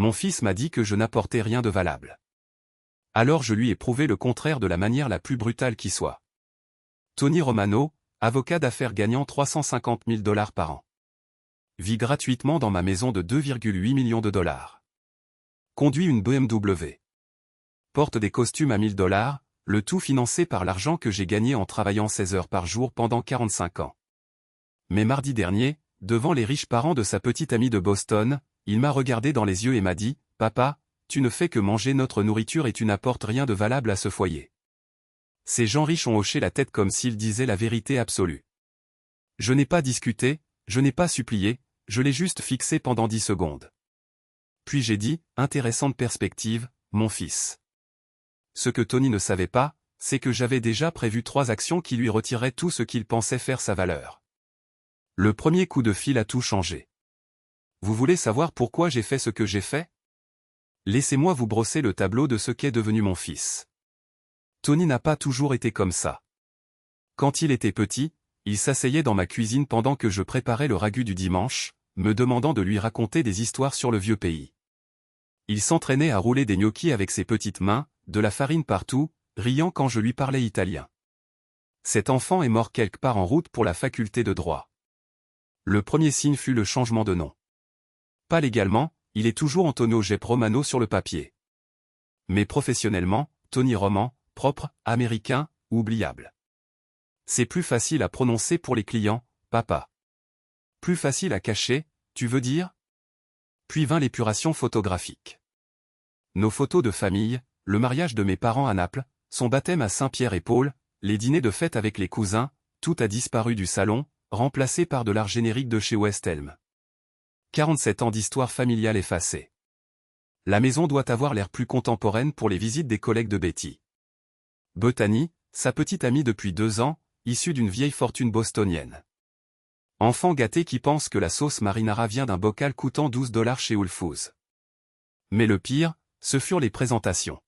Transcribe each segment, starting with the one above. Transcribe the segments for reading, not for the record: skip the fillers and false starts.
Mon fils m'a dit que je n'apportais rien de valable. Alors je lui ai prouvé le contraire de la manière la plus brutale qui soit. Tony Romano, avocat d'affaires gagnant 350 000 $ par an. Vit gratuitement dans ma maison de 2,8 millions de dollars. Conduit une BMW. Porte des costumes à 1000 $, le tout financé par l'argent que j'ai gagné en travaillant 16 heures par jour pendant 45 ans. Mais mardi dernier, devant les riches parents de sa petite amie de Boston, il m'a regardé dans les yeux et m'a dit « Papa, tu ne fais que manger notre nourriture et tu n'apportes rien de valable à ce foyer. » Ces gens riches ont hoché la tête comme s'ils disaient la vérité absolue. Je n'ai pas discuté, je n'ai pas supplié, je l'ai juste fixé pendant 10 secondes. Puis j'ai dit « Intéressante perspective, mon fils. » Ce que Tony ne savait pas, c'est que j'avais déjà prévu 3 actions qui lui retireraient tout ce qu'il pensait faire sa valeur. Le premier coup de fil a tout changé. Vous voulez savoir pourquoi j'ai fait ce que j'ai fait? Laissez-moi vous brosser le tableau de ce qu'est devenu mon fils. Tony n'a pas toujours été comme ça. Quand il était petit, il s'asseyait dans ma cuisine pendant que je préparais le ragoût du dimanche, me demandant de lui raconter des histoires sur le vieux pays. Il s'entraînait à rouler des gnocchis avec ses petites mains, de la farine partout, riant quand je lui parlais italien. Cet enfant est mort quelque part en route pour la faculté de droit. Le premier signe fut le changement de nom. Pas légalement, il est toujours Antonio Gep Romano sur le papier. Mais professionnellement, Tony Roman, propre, américain, oubliable. C'est plus facile à prononcer pour les clients, papa. Plus facile à cacher, tu veux dire? Puis vint l'épuration photographique. Nos photos de famille, le mariage de mes parents à Naples, son baptême à Saint-Pierre-et-Paul, les dîners de fête avec les cousins, tout a disparu du salon, remplacé par de l'art générique de chez West Elm. 47 ans d'histoire familiale effacée. La maison doit avoir l'air plus contemporaine pour les visites des collègues de Betty. Bethany, sa petite amie depuis 2 ans, issue d'une vieille fortune bostonienne. Enfant gâté qui pense que la sauce marinara vient d'un bocal coûtant 12 $ chez Whole Foods. Mais le pire, ce furent les présentations.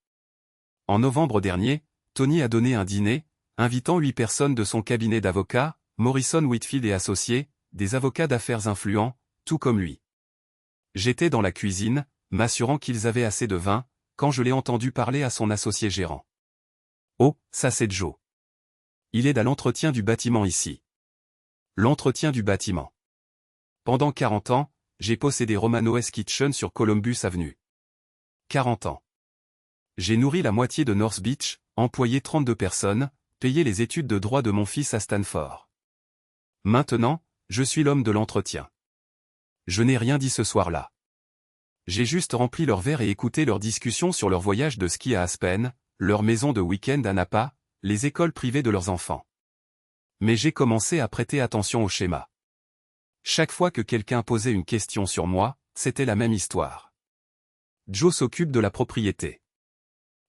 En novembre dernier, Tony a donné un dîner, invitant 8 personnes de son cabinet d'avocats, Morrison Whitfield et associés, des avocats d'affaires influents, tout comme lui. J'étais dans la cuisine, m'assurant qu'ils avaient assez de vin, quand je l'ai entendu parler à son associé gérant. « Oh, ça c'est Joe. Il aide à l'entretien du bâtiment ici. » L'entretien du bâtiment. Pendant 40 ans, j'ai possédé Romano's Kitchen sur Columbus Avenue. 40 ans. J'ai nourri la moitié de North Beach, employé 32 personnes, payé les études de droit de mon fils à Stanford. Maintenant, je suis l'homme de l'entretien. Je n'ai rien dit ce soir-là. J'ai juste rempli leur verre et écouté leurs discussions sur leur voyage de ski à Aspen, leur maison de week-end à Napa, les écoles privées de leurs enfants. Mais j'ai commencé à prêter attention au schéma. Chaque fois que quelqu'un posait une question sur moi, c'était la même histoire. Joe s'occupe de la propriété.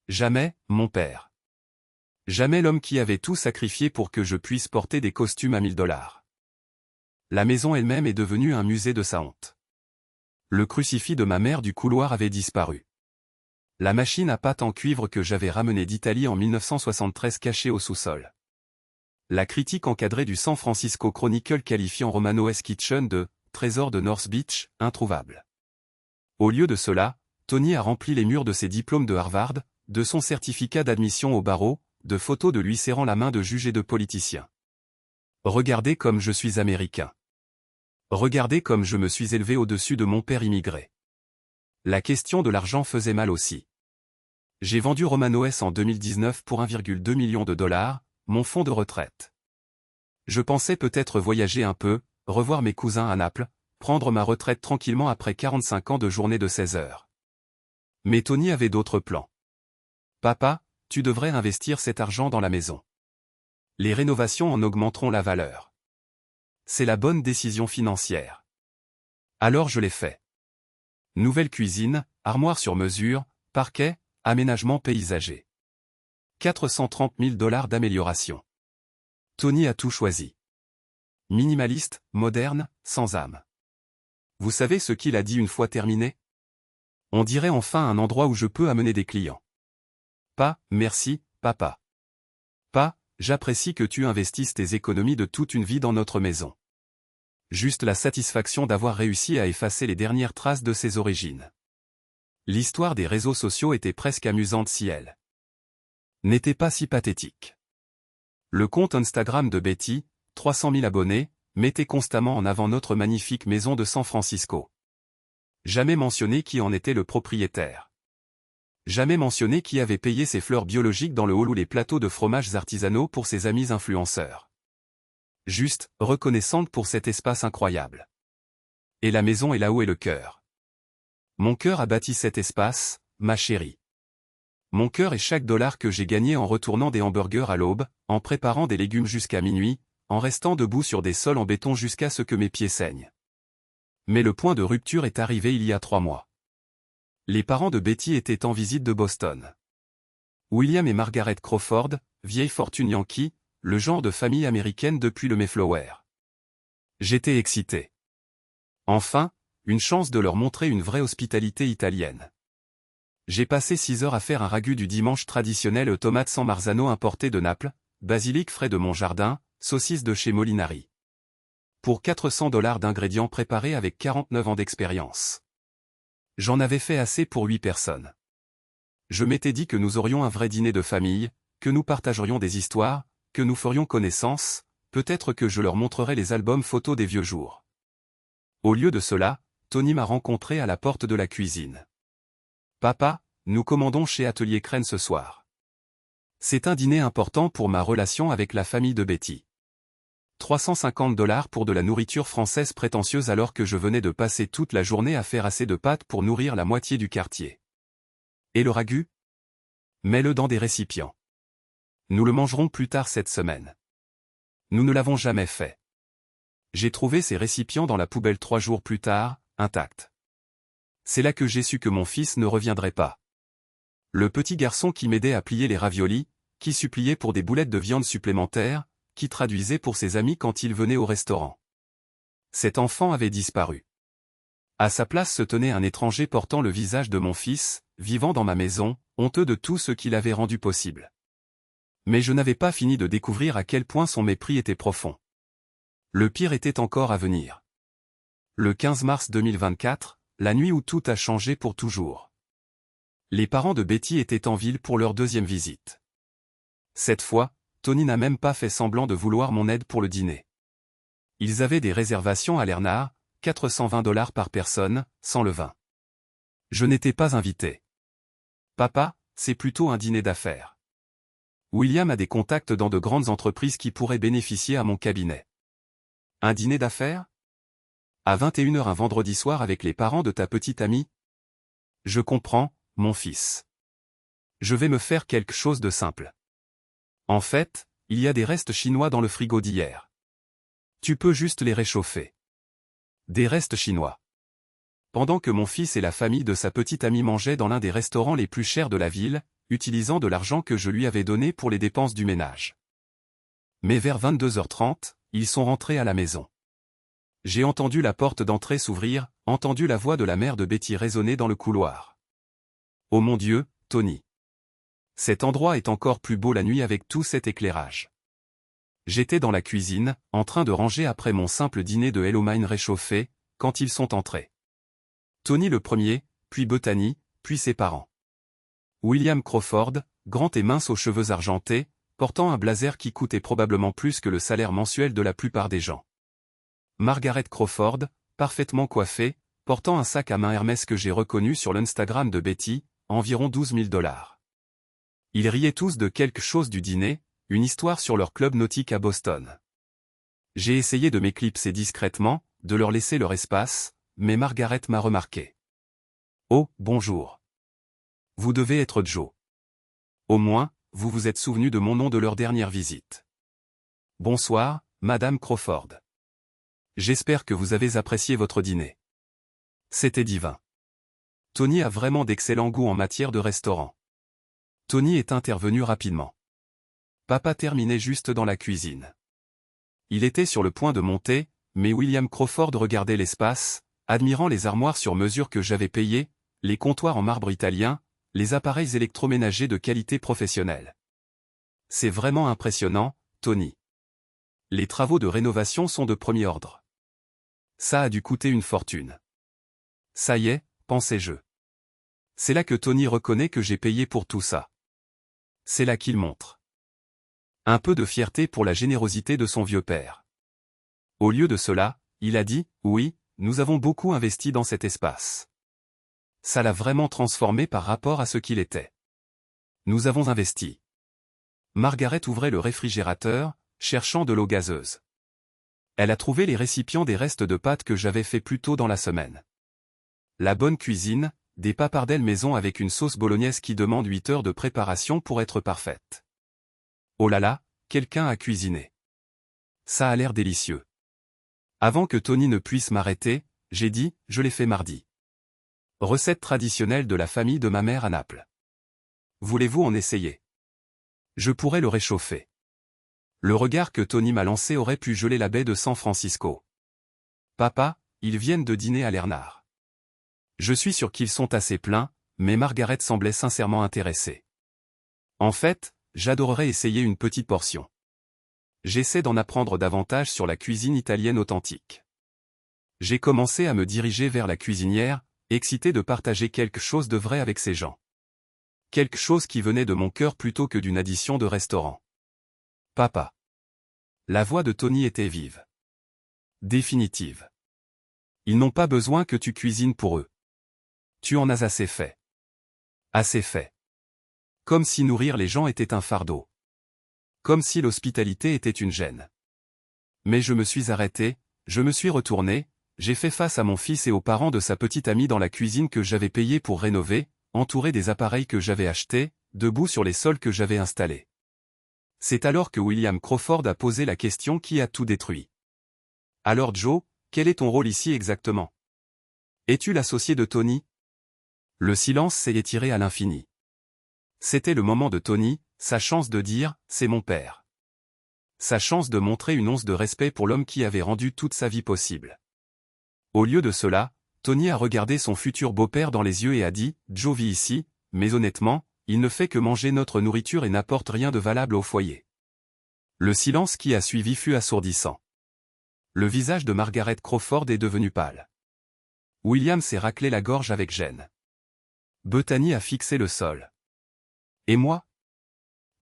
Jamais, mon père. Jamais l'homme qui avait tout sacrifié pour que je puisse porter des costumes à 1000 $. La maison elle-même est devenue un musée de sa honte. Le crucifix de ma mère du couloir avait disparu. La machine à pâte en cuivre que j'avais ramenée d'Italie en 1973 cachée au sous-sol. La critique encadrée du San Francisco Chronicle qualifiant Romano's Kitchen de « trésor de North Beach, introuvable ». Au lieu de cela, Tony a rempli les murs de ses diplômes de Harvard, de son certificat d'admission au barreau, de photos de lui serrant la main de juges et de politiciens. Regardez comme je suis américain. Regardez comme je me suis élevé au-dessus de mon père immigré. La question de l'argent faisait mal aussi. J'ai vendu Romano's en 2019 pour 1,2 million de $, mon fonds de retraite. Je pensais peut-être voyager un peu, revoir mes cousins à Naples, prendre ma retraite tranquillement après 45 ans de journée de 16 heures. Mais Tony avait d'autres plans. Papa, tu devrais investir cet argent dans la maison. Les rénovations en augmenteront la valeur. C'est la bonne décision financière. Alors je l'ai fait. Nouvelle cuisine, armoire sur mesure, parquet, aménagement paysager. 430 000 $ d'amélioration. Tony a tout choisi. Minimaliste, moderne, sans âme. Vous savez ce qu'il a dit une fois terminé? On dirait enfin un endroit où je peux amener des clients. Pas, merci, papa. Pas, j'apprécie que tu investisses tes économies de toute une vie dans notre maison. Juste la satisfaction d'avoir réussi à effacer les dernières traces de ses origines. L'histoire des réseaux sociaux était presque amusante si elle n'était pas si pathétique. Le compte Instagram de Betty, 300 000 abonnés, mettait constamment en avant notre magnifique maison de San Francisco. Jamais mentionné qui en était le propriétaire. Jamais mentionné qui avait payé ses fleurs biologiques dans le hall ou les plateaux de fromages artisanaux pour ses amis influenceurs. Juste, reconnaissante pour cet espace incroyable. Et la maison est là où est le cœur. Mon cœur a bâti cet espace, ma chérie. Mon cœur est chaque dollar que j'ai gagné en retournant des hamburgers à l'aube, en préparant des légumes jusqu'à minuit, en restant debout sur des sols en béton jusqu'à ce que mes pieds saignent. Mais le point de rupture est arrivé il y a 3 mois. Les parents de Betty étaient en visite de Boston. William et Margaret Crawford, vieille fortune yankee, le genre de famille américaine depuis le Mayflower. J'étais excité. Enfin, une chance de leur montrer une vraie hospitalité italienne. J'ai passé 6 heures à faire un ragu du dimanche traditionnel aux tomates sans marzano importé de Naples, basilic frais de mon jardin, saucisses de chez Molinari. Pour $400 d'ingrédients préparés avec 49 ans d'expérience. J'en avais fait assez pour 8 personnes. Je m'étais dit que nous aurions un vrai dîner de famille, que nous partagerions des histoires, que nous ferions connaissance, peut-être que je leur montrerais les albums photos des vieux jours. Au lieu de cela, Tony m'a rencontré à la porte de la cuisine. Papa, nous commandons chez Atelier Crène ce soir. C'est un dîner important pour ma relation avec la famille de Betty. $350 pour de la nourriture française prétentieuse alors que je venais de passer toute la journée à faire assez de pâtes pour nourrir la moitié du quartier. Et le ragu? Mets-le dans des récipients. Nous le mangerons plus tard cette semaine. Nous ne l'avons jamais fait. J'ai trouvé ces récipients dans la poubelle 3 jours plus tard, intacts. C'est là que j'ai su que mon fils ne reviendrait pas. Le petit garçon qui m'aidait à plier les raviolis, qui suppliait pour des boulettes de viande supplémentaires, qui traduisait pour ses amis quand il venait au restaurant. Cet enfant avait disparu. À sa place se tenait un étranger portant le visage de mon fils, vivant dans ma maison, honteux de tout ce qu'il avait rendu possible. Mais je n'avais pas fini de découvrir à quel point son mépris était profond. Le pire était encore à venir. Le 15 mars 2024, la nuit où tout a changé pour toujours. Les parents de Betty étaient en ville pour leur 2e visite. Cette fois, Tony n'a même pas fait semblant de vouloir mon aide pour le dîner. Ils avaient des réservations à l'Ernard, $420 par personne, sans le vin. Je n'étais pas invité. Papa, c'est plutôt un dîner d'affaires. William a des contacts dans de grandes entreprises qui pourraient bénéficier à mon cabinet. Un dîner d'affaires? À 21 h un vendredi soir avec les parents de ta petite amie? Je comprends, mon fils. Je vais me faire quelque chose de simple. En fait, il y a des restes chinois dans le frigo d'hier. Tu peux juste les réchauffer. Des restes chinois. Pendant que mon fils et la famille de sa petite amie mangeaient dans l'un des restaurants les plus chers de la ville, utilisant de l'argent que je lui avais donné pour les dépenses du ménage. Mais vers 22 h 30, ils sont rentrés à la maison. J'ai entendu la porte d'entrée s'ouvrir, entendu la voix de la mère de Betty résonner dans le couloir. Oh mon Dieu, Tony. Cet endroit est encore plus beau la nuit avec tout cet éclairage. J'étais dans la cuisine, en train de ranger après mon simple dîner de Hello Mine réchauffé, quand ils sont entrés. Tony le premier, puis Bethany, puis ses parents. William Crawford, grand et mince aux cheveux argentés, portant un blazer qui coûtait probablement plus que le salaire mensuel de la plupart des gens. Margaret Crawford, parfaitement coiffée, portant un sac à main Hermès que j'ai reconnu sur l'Instagram de Betty, environ $12 000. Ils riaient tous de quelque chose du dîner, une histoire sur leur club nautique à Boston. J'ai essayé de m'éclipser discrètement, de leur laisser leur espace, mais Margaret m'a remarqué. Oh, bonjour. Vous devez être Joe. Au moins, vous vous êtes souvenu de mon nom de leur dernière visite. Bonsoir, Madame Crawford. J'espère que vous avez apprécié votre dîner. C'était divin. Tony a vraiment d'excellent goût en matière de restaurant. Tony est intervenu rapidement. Papa terminait juste dans la cuisine. Il était sur le point de monter, mais William Crawford regardait l'espace, admirant les armoires sur mesure que j'avais payées, les comptoirs en marbre italien, les appareils électroménagers de qualité professionnelle. C'est vraiment impressionnant, Tony. Les travaux de rénovation sont de premier ordre. Ça a dû coûter une fortune. Ça y est, pensais-je. C'est là que Tony reconnaît que j'ai payé pour tout ça. C'est là qu'il montre un peu de fierté pour la générosité de son vieux père. Au lieu de cela, il a dit, oui, nous avons beaucoup investi dans cet espace. Ça l'a vraiment transformé par rapport à ce qu'il était. Nous avons investi. Margaret ouvrait le réfrigérateur, cherchant de l'eau gazeuse. Elle a trouvé les récipients des restes de pâtes que j'avais fait plus tôt dans la semaine. La bonne cuisine, des papardelles maison avec une sauce bolognaise qui demande 8 heures de préparation pour être parfaite. Oh là là, quelqu'un a cuisiné. Ça a l'air délicieux. Avant que Tony ne puisse m'arrêter, j'ai dit, je l'ai fait mardi. Recette traditionnelle de la famille de ma mère à Naples. Voulez-vous en essayer? Je pourrais le réchauffer. Le regard que Tony m'a lancé aurait pu geler la baie de San Francisco. Papa, ils viennent de dîner à l'Ernard. Je suis sûr qu'ils sont assez pleins, mais Margaret semblait sincèrement intéressée. En fait, j'adorerais essayer une petite portion. J'essaie d'en apprendre davantage sur la cuisine italienne authentique. J'ai commencé à me diriger vers la cuisinière, excité de partager quelque chose de vrai avec ces gens. Quelque chose qui venait de mon cœur plutôt que d'une addition de restaurant. Papa. La voix de Tony était vive. Définitive. Ils n'ont pas besoin que tu cuisines pour eux. Tu en as assez fait. Assez fait. Comme si nourrir les gens était un fardeau. Comme si l'hospitalité était une gêne. Mais je me suis arrêté, je me suis retourné, j'ai fait face à mon fils et aux parents de sa petite amie dans la cuisine que j'avais payée pour rénover, entouré des appareils que j'avais achetés, debout sur les sols que j'avais installés. C'est alors que William Crawford a posé la question qui a tout détruit. Alors Joe, quel est ton rôle ici exactement? Es-tu l'associé de Tony? Le silence s'est étiré à l'infini. C'était le moment de Tony, sa chance de dire « c'est mon père ». Sa chance de montrer une once de respect pour l'homme qui avait rendu toute sa vie possible. Au lieu de cela, Tony a regardé son futur beau-père dans les yeux et a dit « Joe vit ici, mais honnêtement, il ne fait que manger notre nourriture et n'apporte rien de valable au foyer ». Le silence qui a suivi fut assourdissant. Le visage de Margaret Crawford est devenu pâle. William s'est raclé la gorge avec gêne. Bethany a fixé le sol. Et moi?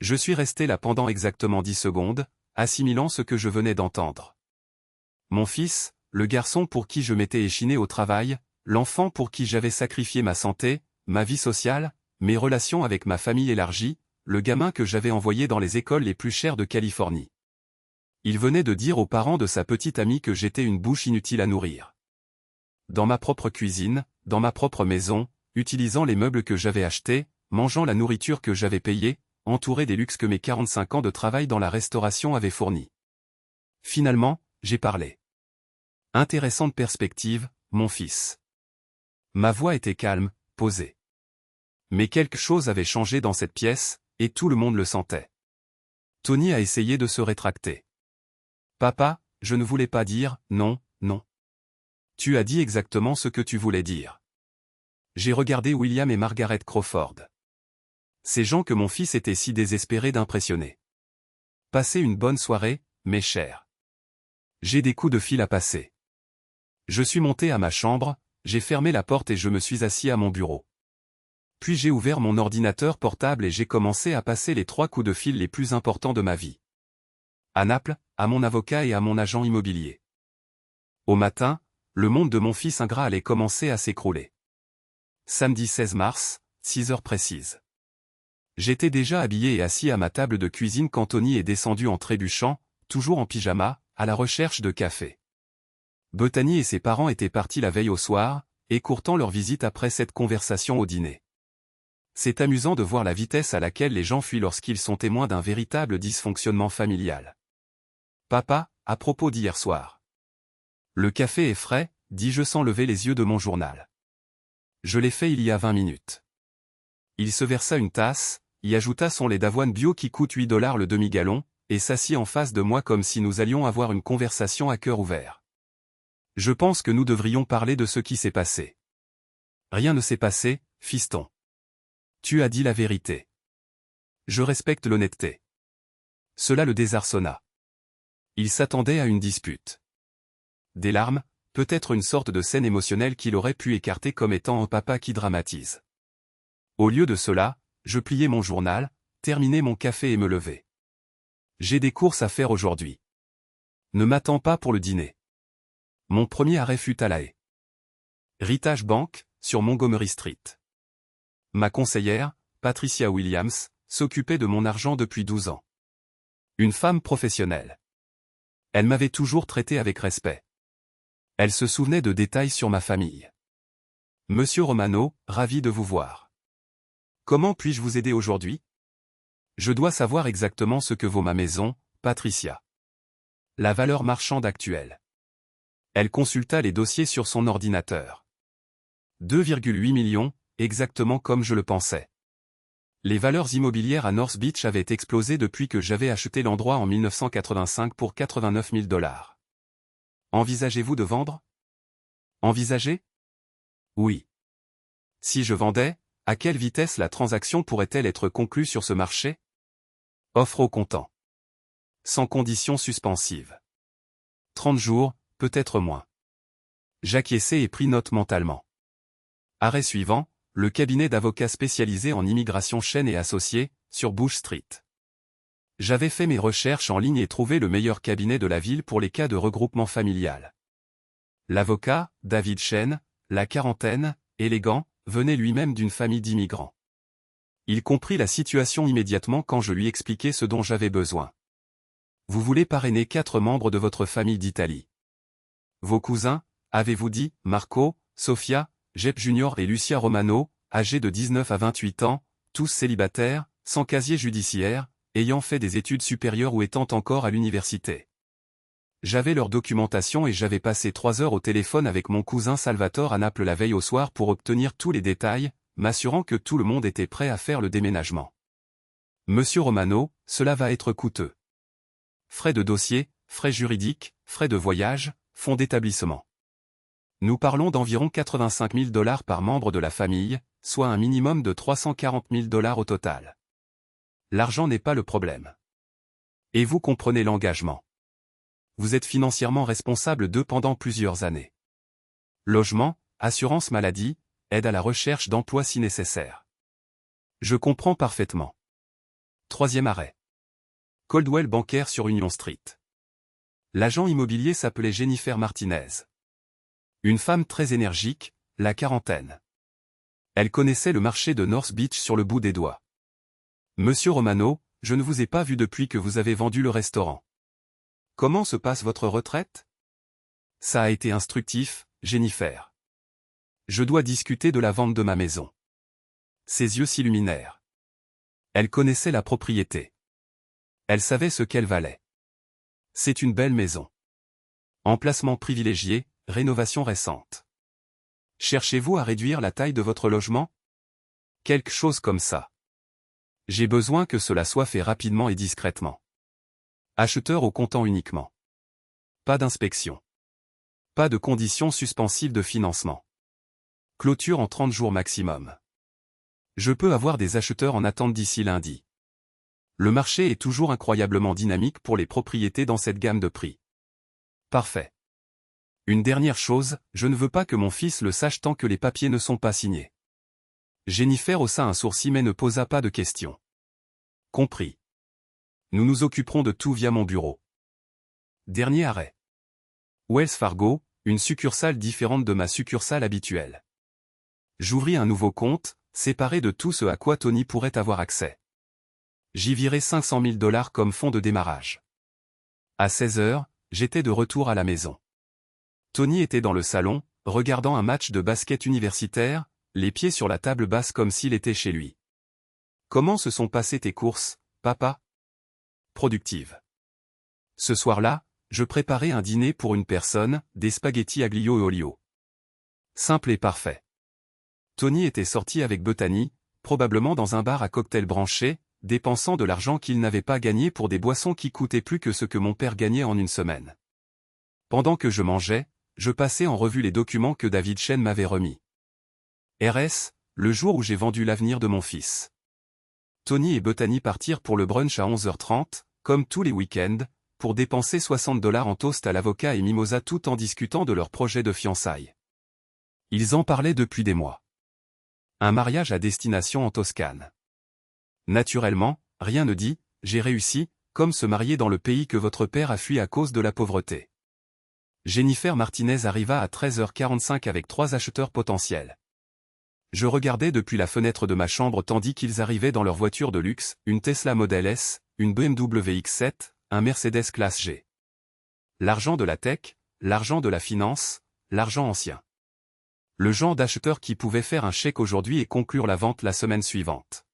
Je suis resté là pendant exactement 10 secondes, assimilant ce que je venais d'entendre. Mon fils, le garçon pour qui je m'étais échiné au travail, l'enfant pour qui j'avais sacrifié ma santé, ma vie sociale, mes relations avec ma famille élargie, le gamin que j'avais envoyé dans les écoles les plus chères de Californie. Il venait de dire aux parents de sa petite amie que j'étais une bouche inutile à nourrir. Dans ma propre cuisine, dans ma propre maison, utilisant les meubles que j'avais achetés, mangeant la nourriture que j'avais payée, entouré des luxes que mes 45 ans de travail dans la restauration avaient fournis. Finalement, j'ai parlé. Intéressante perspective, mon fils. Ma voix était calme, posée. Mais quelque chose avait changé dans cette pièce, et tout le monde le sentait. Tony a essayé de se rétracter. Papa, je ne voulais pas dire, non, non. Tu as dit exactement ce que tu voulais dire. J'ai regardé William et Margaret Crawford. Ces gens que mon fils était si désespéré d'impressionner. Passez une bonne soirée, mes chers. J'ai des coups de fil à passer. Je suis monté à ma chambre, j'ai fermé la porte et je me suis assis à mon bureau. Puis j'ai ouvert mon ordinateur portable et j'ai commencé à passer les 3 coups de fil les plus importants de ma vie. À Naples, à mon avocat et à mon agent immobilier. Au matin, le monde de mon fils ingrat allait commencer à s'écrouler. Samedi 16 mars, 6 heures précises. J'étais déjà habillé et assis à ma table de cuisine quand Tony est descendu en trébuchant, toujours en pyjama, à la recherche de café. Bethany et ses parents étaient partis la veille au soir, écourtant leur visite après cette conversation au dîner. C'est amusant de voir la vitesse à laquelle les gens fuient lorsqu'ils sont témoins d'un véritable dysfonctionnement familial. Papa, à propos d'hier soir. Le café est frais, dis-je sans lever les yeux de mon journal. Je l'ai fait il y a 20 minutes. Il se versa une tasse, y ajouta son lait d'avoine bio qui coûte 8 $ le demi-gallon, et s'assit en face de moi comme si nous allions avoir une conversation à cœur ouvert. Je pense que nous devrions parler de ce qui s'est passé. Rien ne s'est passé, fiston. Tu as dit la vérité. Je respecte l'honnêteté. Cela le désarçonna. Il s'attendait à une dispute. Des larmes, peut-être une sorte de scène émotionnelle qu'il aurait pu écarter comme étant un papa qui dramatise. Au lieu de cela, je pliai mon journal, terminai mon café et me levai. J'ai des courses à faire aujourd'hui. Ne m'attends pas pour le dîner. Mon premier arrêt fut à la haie. Heritage Bank, sur Montgomery Street. Ma conseillère, Patricia Williams, s'occupait de mon argent depuis 12 ans. Une femme professionnelle. Elle m'avait toujours traité avec respect. Elle se souvenait de détails sur ma famille. Monsieur Romano, ravi de vous voir. Comment puis-je vous aider aujourd'hui? Je dois savoir exactement ce que vaut ma maison, Patricia. La valeur marchande actuelle. Elle consulta les dossiers sur son ordinateur. 2,8 millions, exactement comme je le pensais. Les valeurs immobilières à North Beach avaient explosé depuis que j'avais acheté l'endroit en 1985 pour 89 000 $. Envisagez-vous de vendre? Envisager? Oui. Si je vendais, à quelle vitesse la transaction pourrait-elle être conclue sur ce marché? Offre au comptant. Sans conditions suspensives. 30 jours, peut-être moins. J'acquiesçai et pris note mentalement. Arrêt suivant, le cabinet d'avocats spécialisé en immigration Chen et Associés, sur Bush Street. J'avais fait mes recherches en ligne et trouvé le meilleur cabinet de la ville pour les cas de regroupement familial. L'avocat, David Chen, la quarantaine, élégant, venait lui-même d'une famille d'immigrants. Il comprit la situation immédiatement quand je lui expliquai ce dont j'avais besoin. Vous voulez parrainer 4 membres de votre famille d'Italie. Vos cousins, avez-vous dit, Marco, Sofia, Jep Junior et Lucia Romano, âgés de 19 à 28 ans, tous célibataires, sans casier judiciaire, ayant fait des études supérieures ou étant encore à l'université. J'avais leur documentation et j'avais passé 3 heures au téléphone avec mon cousin Salvatore à Naples la veille au soir pour obtenir tous les détails, m'assurant que tout le monde était prêt à faire le déménagement. Monsieur Romano, cela va être coûteux. Frais de dossier, frais juridiques, frais de voyage, fonds d'établissement. Nous parlons d'environ 85 000 $ par membre de la famille, soit un minimum de 340 000 $ au total. L'argent n'est pas le problème. Et vous comprenez l'engagement. Vous êtes financièrement responsable d'eux pendant plusieurs années. Logement, assurance maladie, aide à la recherche d'emploi si nécessaire. Je comprends parfaitement. Troisième arrêt. Coldwell Bancaire sur Union Street. L'agent immobilier s'appelait Jennifer Martinez. Une femme très énergique, la quarantaine. Elle connaissait le marché de North Beach sur le bout des doigts. Monsieur Romano, je ne vous ai pas vu depuis que vous avez vendu le restaurant. Comment se passe votre retraite? Ça a été instructif, Jennifer. Je dois discuter de la vente de ma maison. Ses yeux s'illuminèrent. Elle connaissait la propriété. Elle savait ce qu'elle valait. C'est une belle maison. Emplacement privilégié, rénovation récente. Cherchez-vous à réduire la taille de votre logement? Quelque chose comme ça. J'ai besoin que cela soit fait rapidement et discrètement. Acheteur au comptant uniquement. Pas d'inspection. Pas de conditions suspensives de financement. Clôture en 30 jours maximum. Je peux avoir des acheteurs en attente d'ici lundi. Le marché est toujours incroyablement dynamique pour les propriétés dans cette gamme de prix. Parfait. Une dernière chose, je ne veux pas que mon fils le sache tant que les papiers ne sont pas signés. Jennifer haussa un sourcil mais ne posa pas de questions. Compris. Nous nous occuperons de tout via mon bureau. Dernier arrêt. Wells Fargo, une succursale différente de ma succursale habituelle. J'ouvris un nouveau compte, séparé de tout ce à quoi Tony pourrait avoir accès. J'y virai 500 000 $ comme fonds de démarrage. À 16 heures, j'étais de retour à la maison. Tony était dans le salon, regardant un match de basket universitaire, les pieds sur la table basse comme s'il était chez lui. Comment se sont passées tes courses, papa? Productive. Ce soir-là, je préparais un dîner pour une personne, des spaghettis aglio e olio. Simple et parfait. Tony était sorti avec Bethany, probablement dans un bar à cocktail branché, dépensant de l'argent qu'il n'avait pas gagné pour des boissons qui coûtaient plus que ce que mon père gagnait en une semaine. Pendant que je mangeais, je passais en revue les documents que David Chen m'avait remis. RS, le jour où j'ai vendu l'avenir de mon fils. Tony et Bethany partirent pour le brunch à 11h30, comme tous les week-ends, pour dépenser 60 $ en toast à l'avocat et mimosa tout en discutant de leur projet de fiançailles. Ils en parlaient depuis des mois. Un mariage à destination en Toscane. Naturellement, rien ne dit, j'ai réussi, comme se marier dans le pays que votre père a fui à cause de la pauvreté. Jennifer Martinez arriva à 13h45 avec 3 acheteurs potentiels. Je regardais depuis la fenêtre de ma chambre tandis qu'ils arrivaient dans leur voiture de luxe, une Tesla Model S, une BMW X7, un Mercedes Classe G. L'argent de la tech, l'argent de la finance, l'argent ancien. Le genre d'acheteur qui pouvait faire un chèque aujourd'hui et conclure la vente la semaine suivante.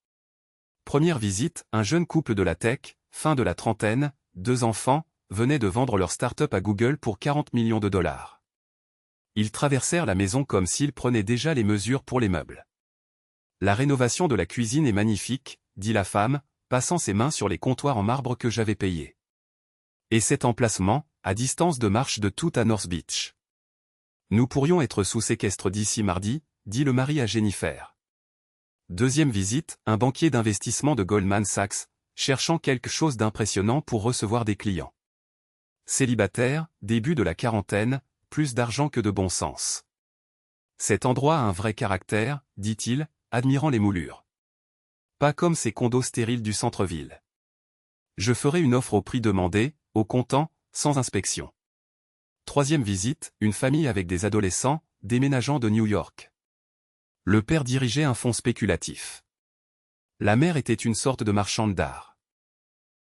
Première visite, un jeune couple de la tech, fin de la trentaine, 2 enfants, venaient de vendre leur start-up à Google pour 40 millions de dollars. Ils traversèrent la maison comme s'ils prenaient déjà les mesures pour les meubles. La rénovation de la cuisine est magnifique, dit la femme, passant ses mains sur les comptoirs en marbre que j'avais payés. Et cet emplacement, à distance de marche de tout à North Beach. Nous pourrions être sous séquestre d'ici mardi, dit le mari à Jennifer. Deuxième visite, un banquier d'investissement de Goldman Sachs, cherchant quelque chose d'impressionnant pour recevoir des clients. Célibataire, début de la quarantaine, plus d'argent que de bon sens. Cet endroit a un vrai caractère, dit-il, admirant les moulures. Pas comme ces condos stériles du centre-ville. Je ferai une offre au prix demandé, au comptant, sans inspection. Troisième visite, une famille avec des adolescents, déménageant de New York. Le père dirigeait un fonds spéculatif. La mère était une sorte de marchande d'art.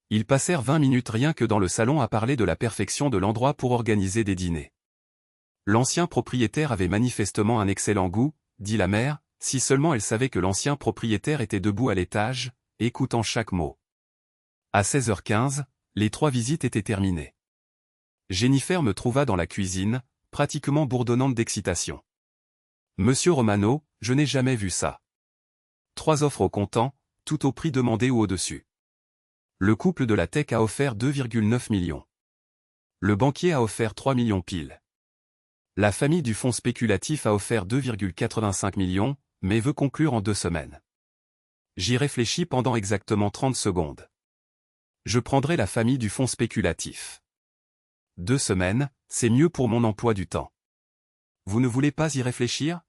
Ils passèrent 20 minutes rien que dans le salon à parler de la perfection de l'endroit pour organiser des dîners. L'ancien propriétaire avait manifestement un excellent goût, dit la mère, si seulement elle savait que l'ancien propriétaire était debout à l'étage, écoutant chaque mot. À 16h15, les 3 visites étaient terminées. Jennifer me trouva dans la cuisine, pratiquement bourdonnante d'excitation. Monsieur Romano, je n'ai jamais vu ça. 3 offres au comptant, tout au prix demandé ou au-dessus. Le couple de la tech a offert 2,9 millions. Le banquier a offert 3 millions pile. La famille du fonds spéculatif a offert 2,85 millions, mais veut conclure en 2 semaines. J'y réfléchis pendant exactement 30 secondes. Je prendrai la famille du fonds spéculatif. 2 semaines, c'est mieux pour mon emploi du temps. Vous ne voulez pas y réfléchir?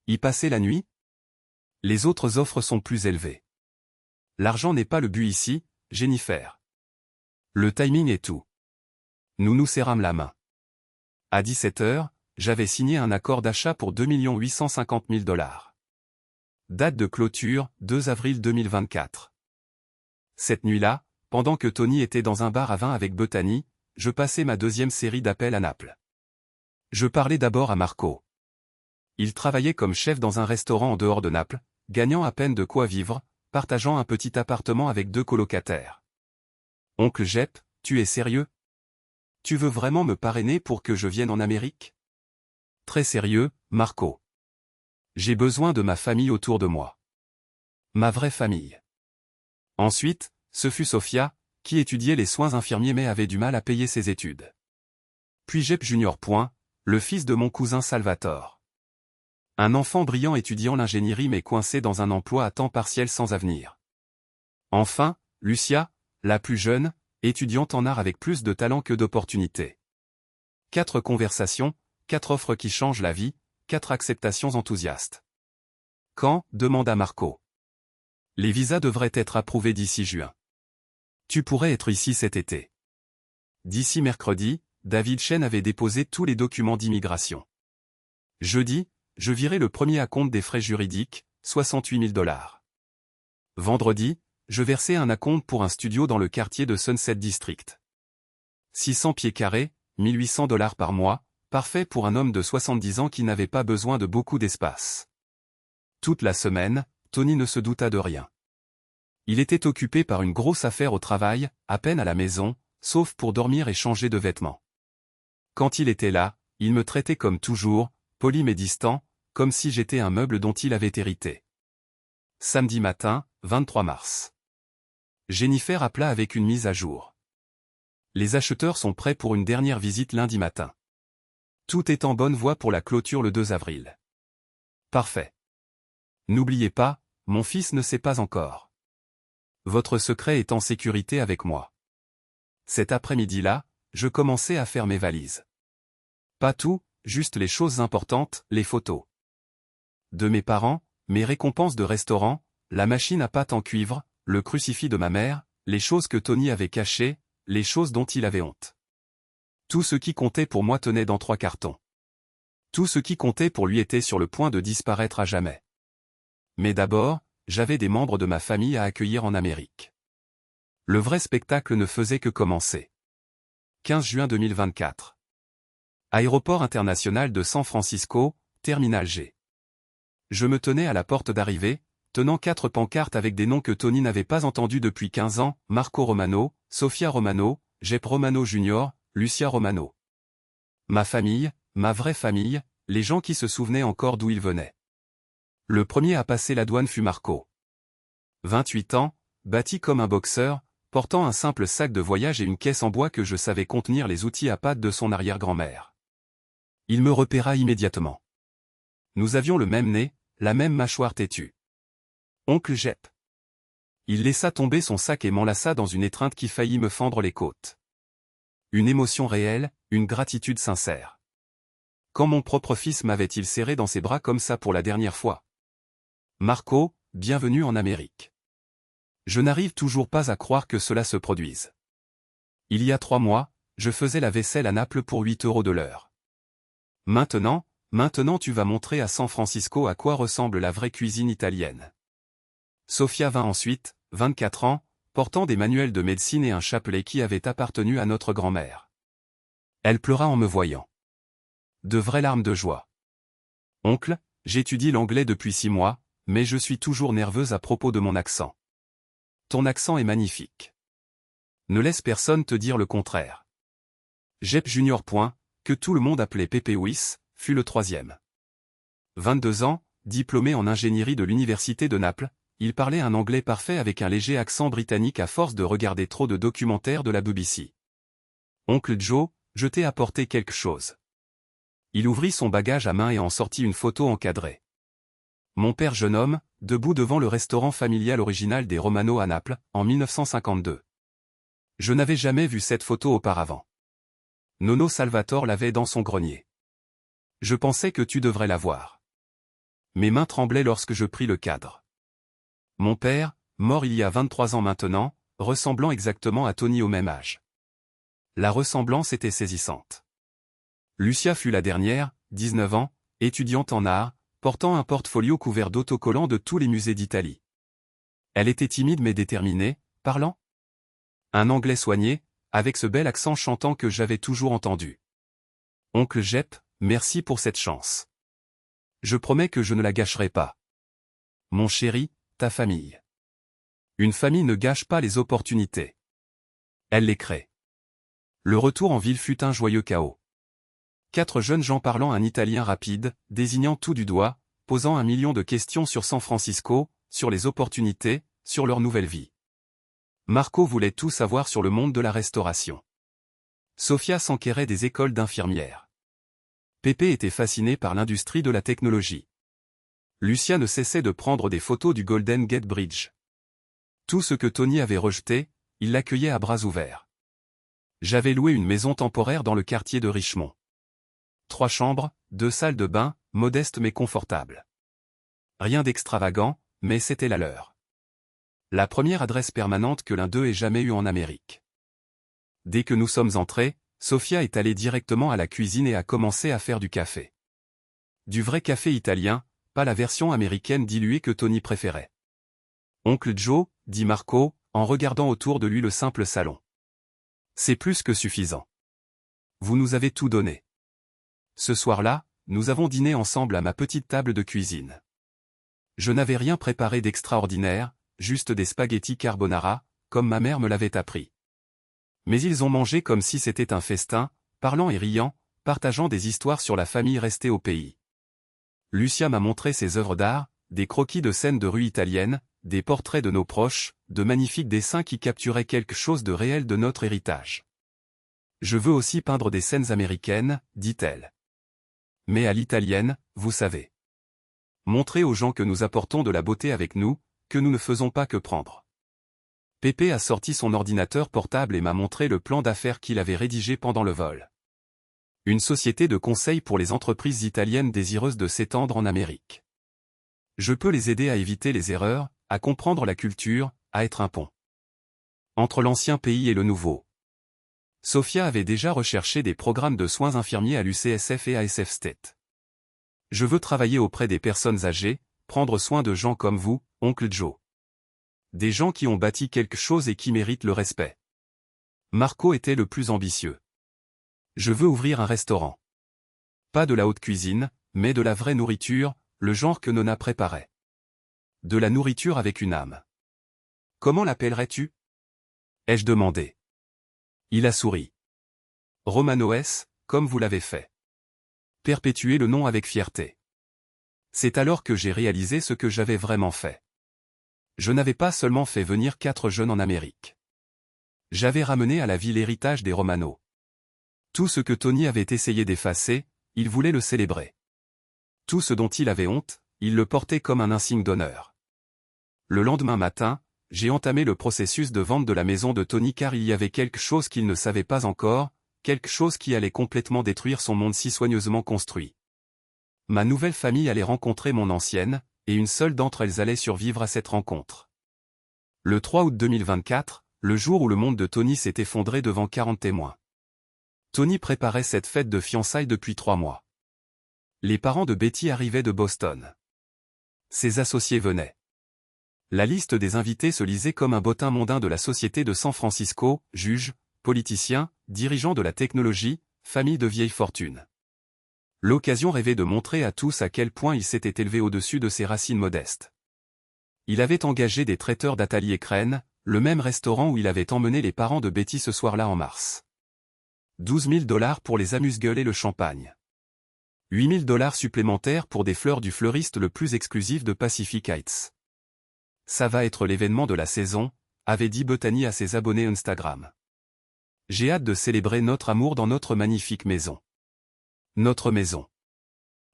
Y passer la nuit? Les autres offres sont plus élevées. L'argent n'est pas le but ici, Jennifer. Le timing est tout. Nous nous serrâmes la main. À 17h, j'avais signé un accord d'achat pour 2 850 000 $. Date de clôture, 2 avril 2024. Cette nuit-là, pendant que Tony était dans un bar à vin avec Bethany, je passais ma 2e série d'appels à Naples. Je parlais d'abord à Marco. Il travaillait comme chef dans un restaurant en dehors de Naples, gagnant à peine de quoi vivre, partageant un petit appartement avec 2 colocataires. Oncle Jep, tu es sérieux? Tu veux vraiment me parrainer pour que je vienne en Amérique? Très sérieux, Marco. J'ai besoin de ma famille autour de moi. Ma vraie famille. Ensuite, ce fut Sophia, qui étudiait les soins infirmiers mais avait du mal à payer ses études. Puis Jep Junior. Le fils de mon cousin Salvatore. Un enfant brillant étudiant l'ingénierie mais coincé dans un emploi à temps partiel sans avenir. Enfin, Lucia, la plus jeune, étudiante en art avec plus de talent que d'opportunités. 4 conversations, 4 offres qui changent la vie, 4 acceptations enthousiastes. Quand? Demanda Marco. Les visas devraient être approuvés d'ici juin. Tu pourrais être ici cet été. D'ici mercredi, David Chen avait déposé tous les documents d'immigration. Jeudi, je virai le premier acompte des frais juridiques, 68 000 $. Vendredi, je versai un acompte pour un studio dans le quartier de Sunset District. 600 pieds carrés, 1 800 $ par mois, parfait pour un homme de 70 ans qui n'avait pas besoin de beaucoup d'espace. Toute la semaine, Tony ne se douta de rien. Il était occupé par une grosse affaire au travail, à peine à la maison, sauf pour dormir et changer de vêtements. Quand il était là, il me traitait comme toujours, poli mais distant, comme si j'étais un meuble dont il avait hérité. Samedi matin, 23 mars. Jennifer appela avec une mise à jour. Les acheteurs sont prêts pour une dernière visite lundi matin. Tout est en bonne voie pour la clôture le 2 avril. Parfait. N'oubliez pas, mon fils ne sait pas encore. Votre secret est en sécurité avec moi. Cet après-midi-là, je commençais à faire mes valises. Pas tout, juste les choses importantes, les photos. De mes parents, mes récompenses de restaurant, la machine à pâte en cuivre, le crucifix de ma mère, les choses que Tony avait cachées, les choses dont il avait honte. Tout ce qui comptait pour moi tenait dans 3 cartons. Tout ce qui comptait pour lui était sur le point de disparaître à jamais. Mais d'abord, j'avais des membres de ma famille à accueillir en Amérique. Le vrai spectacle ne faisait que commencer. 15 juin 2024. Aéroport international de San Francisco, Terminal G. Je me tenais à la porte d'arrivée, tenant 4 pancartes avec des noms que Tony n'avait pas entendus depuis 15 ans, Marco Romano, Sofia Romano, Jep Romano Jr., Lucia Romano. Ma famille, ma vraie famille, les gens qui se souvenaient encore d'où ils venaient. Le premier à passer la douane fut Marco. 28 ans, bâti comme un boxeur, portant un simple sac de voyage et une caisse en bois que je savais contenir les outils à pâte de son arrière-grand-mère. Il me repéra immédiatement. Nous avions le même nez, la même mâchoire têtue. Oncle Jep. Il laissa tomber son sac et m'enlaça dans une étreinte qui faillit me fendre les côtes. Une émotion réelle, une gratitude sincère. Quand mon propre fils m'avait-il serré dans ses bras comme ça pour la dernière fois? Marco, bienvenue en Amérique. Je n'arrive toujours pas à croire que cela se produise. Il y a 3 mois, je faisais la vaisselle à Naples pour 8 € de l'heure. Maintenant tu vas montrer à San Francisco à quoi ressemble la vraie cuisine italienne. Sofia vint ensuite, 24 ans, portant des manuels de médecine et un chapelet qui avait appartenu à notre grand-mère. Elle pleura en me voyant. De vraies larmes de joie. Oncle, j'étudie l'anglais depuis 6 mois, mais je suis toujours nerveuse à propos de mon accent. Ton accent est magnifique. Ne laisse personne te dire le contraire. Jep Junior. Que tout le monde appelait Pépé Wyss, fut le 3e. 22 ans, diplômé en ingénierie de l'université de Naples, il parlait un anglais parfait avec un léger accent britannique à force de regarder trop de documentaires de la BBC. Oncle Joe, je t'ai apporté quelque chose. Il ouvrit son bagage à main et en sortit une photo encadrée. Mon père jeune homme, debout devant le restaurant familial original des Romano à Naples, en 1952. Je n'avais jamais vu cette photo auparavant. Nono Salvatore l'avait dans son grenier. Je pensais que tu devrais la voir. Mes mains tremblaient lorsque je pris le cadre. Mon père, mort il y a 23 ans maintenant, ressemblant exactement à Tony au même âge. La ressemblance était saisissante. Lucia fut la dernière, 19 ans, étudiante en art, portant un portfolio couvert d'autocollants de tous les musées d'Italie. Elle était timide mais déterminée, parlant un anglais soigné, avec ce bel accent chantant que j'avais toujours entendu. Oncle Jep, merci pour cette chance. Je promets que je ne la gâcherai pas. Mon chéri, ta famille. Une famille ne gâche pas les opportunités. Elle les crée. Le retour en ville fut un joyeux chaos. 4 jeunes gens parlant un italien rapide, désignant tout du doigt, posant 1 million de questions sur San Francisco, sur les opportunités, sur leur nouvelle vie. Marco voulait tout savoir sur le monde de la restauration. Sofia s'enquérait des écoles d'infirmières. Pépé était fasciné par l'industrie de la technologie. Lucia ne cessait de prendre des photos du Golden Gate Bridge. Tout ce que Tony avait rejeté, il l'accueillait à bras ouverts. J'avais loué une maison temporaire dans le quartier de Richmond. 3 chambres, 2 salles de bain, modestes mais confortables. Rien d'extravagant, mais c'était la leur. La première adresse permanente que l'un d'eux ait jamais eue en Amérique. Dès que nous sommes entrés, Sofia est allée directement à la cuisine et a commencé à faire du café. Du vrai café italien, pas la version américaine diluée que Tony préférait. Oncle Joe, dit Marco, en regardant autour de lui le simple salon. C'est plus que suffisant. Vous nous avez tout donné. Ce soir-là, nous avons dîné ensemble à ma petite table de cuisine. Je n'avais rien préparé d'extraordinaire, juste des spaghettis carbonara, comme ma mère me l'avait appris. Mais ils ont mangé comme si c'était un festin, parlant et riant, partageant des histoires sur la famille restée au pays. Lucia m'a montré ses œuvres d'art, des croquis de scènes de rue italienne, des portraits de nos proches, de magnifiques dessins qui capturaient quelque chose de réel de notre héritage. Je veux aussi peindre des scènes américaines, dit-elle. Mais à l'italienne, vous savez. Montrer aux gens que nous apportons de la beauté avec nous, que nous ne faisons pas que prendre. Pépé a sorti son ordinateur portable et m'a montré le plan d'affaires qu'il avait rédigé pendant le vol. Une société de conseil pour les entreprises italiennes désireuses de s'étendre en Amérique. Je peux les aider à éviter les erreurs, à comprendre la culture, à être un pont entre l'ancien pays et le nouveau. Sophia avait déjà recherché des programmes de soins infirmiers à l'UCSF et à SF State. Je veux travailler auprès des personnes âgées, prendre soin de gens comme vous, Oncle Joe. Des gens qui ont bâti quelque chose et qui méritent le respect. Marco était le plus ambitieux. Je veux ouvrir un restaurant. Pas de la haute cuisine, mais de la vraie nourriture, le genre que Nona préparait. De la nourriture avec une âme. Comment l'appellerais-tu? Ai-je demandé. Il a souri. Romano S, comme vous l'avez fait. Perpétuer le nom avec fierté. C'est alors que j'ai réalisé ce que j'avais vraiment fait. Je n'avais pas seulement fait venir 4 jeunes en Amérique. J'avais ramené à la vie l'héritage des Romano. Tout ce que Tony avait essayé d'effacer, il voulait le célébrer. Tout ce dont il avait honte, il le portait comme un insigne d'honneur. Le lendemain matin, j'ai entamé le processus de vente de la maison de Tony car il y avait quelque chose qu'il ne savait pas encore, quelque chose qui allait complètement détruire son monde si soigneusement construit. Ma nouvelle famille allait rencontrer mon ancienne, et une seule d'entre elles allait survivre à cette rencontre. Le 3 août 2024, le jour où le monde de Tony s'est effondré devant 40 témoins. Tony préparait cette fête de fiançailles depuis 3 mois. Les parents de Betty arrivaient de Boston. Ses associés venaient. La liste des invités se lisait comme un bottin mondain de la société de San Francisco, juges, politiciens, dirigeants de la technologie, familles de vieille fortune. L'occasion rêvait de montrer à tous à quel point il s'était élevé au-dessus de ses racines modestes. Il avait engagé des traiteurs d'Atelier Crène, le même restaurant où il avait emmené les parents de Betty ce soir-là en mars. 12 000 $ pour les amuse-gueules et le champagne. 8 000 $ supplémentaires pour des fleurs du fleuriste le plus exclusif de Pacific Heights. Ça va être l'événement de la saison, avait dit Bethany à ses abonnés Instagram. J'ai hâte de célébrer notre amour dans notre magnifique maison. Notre maison.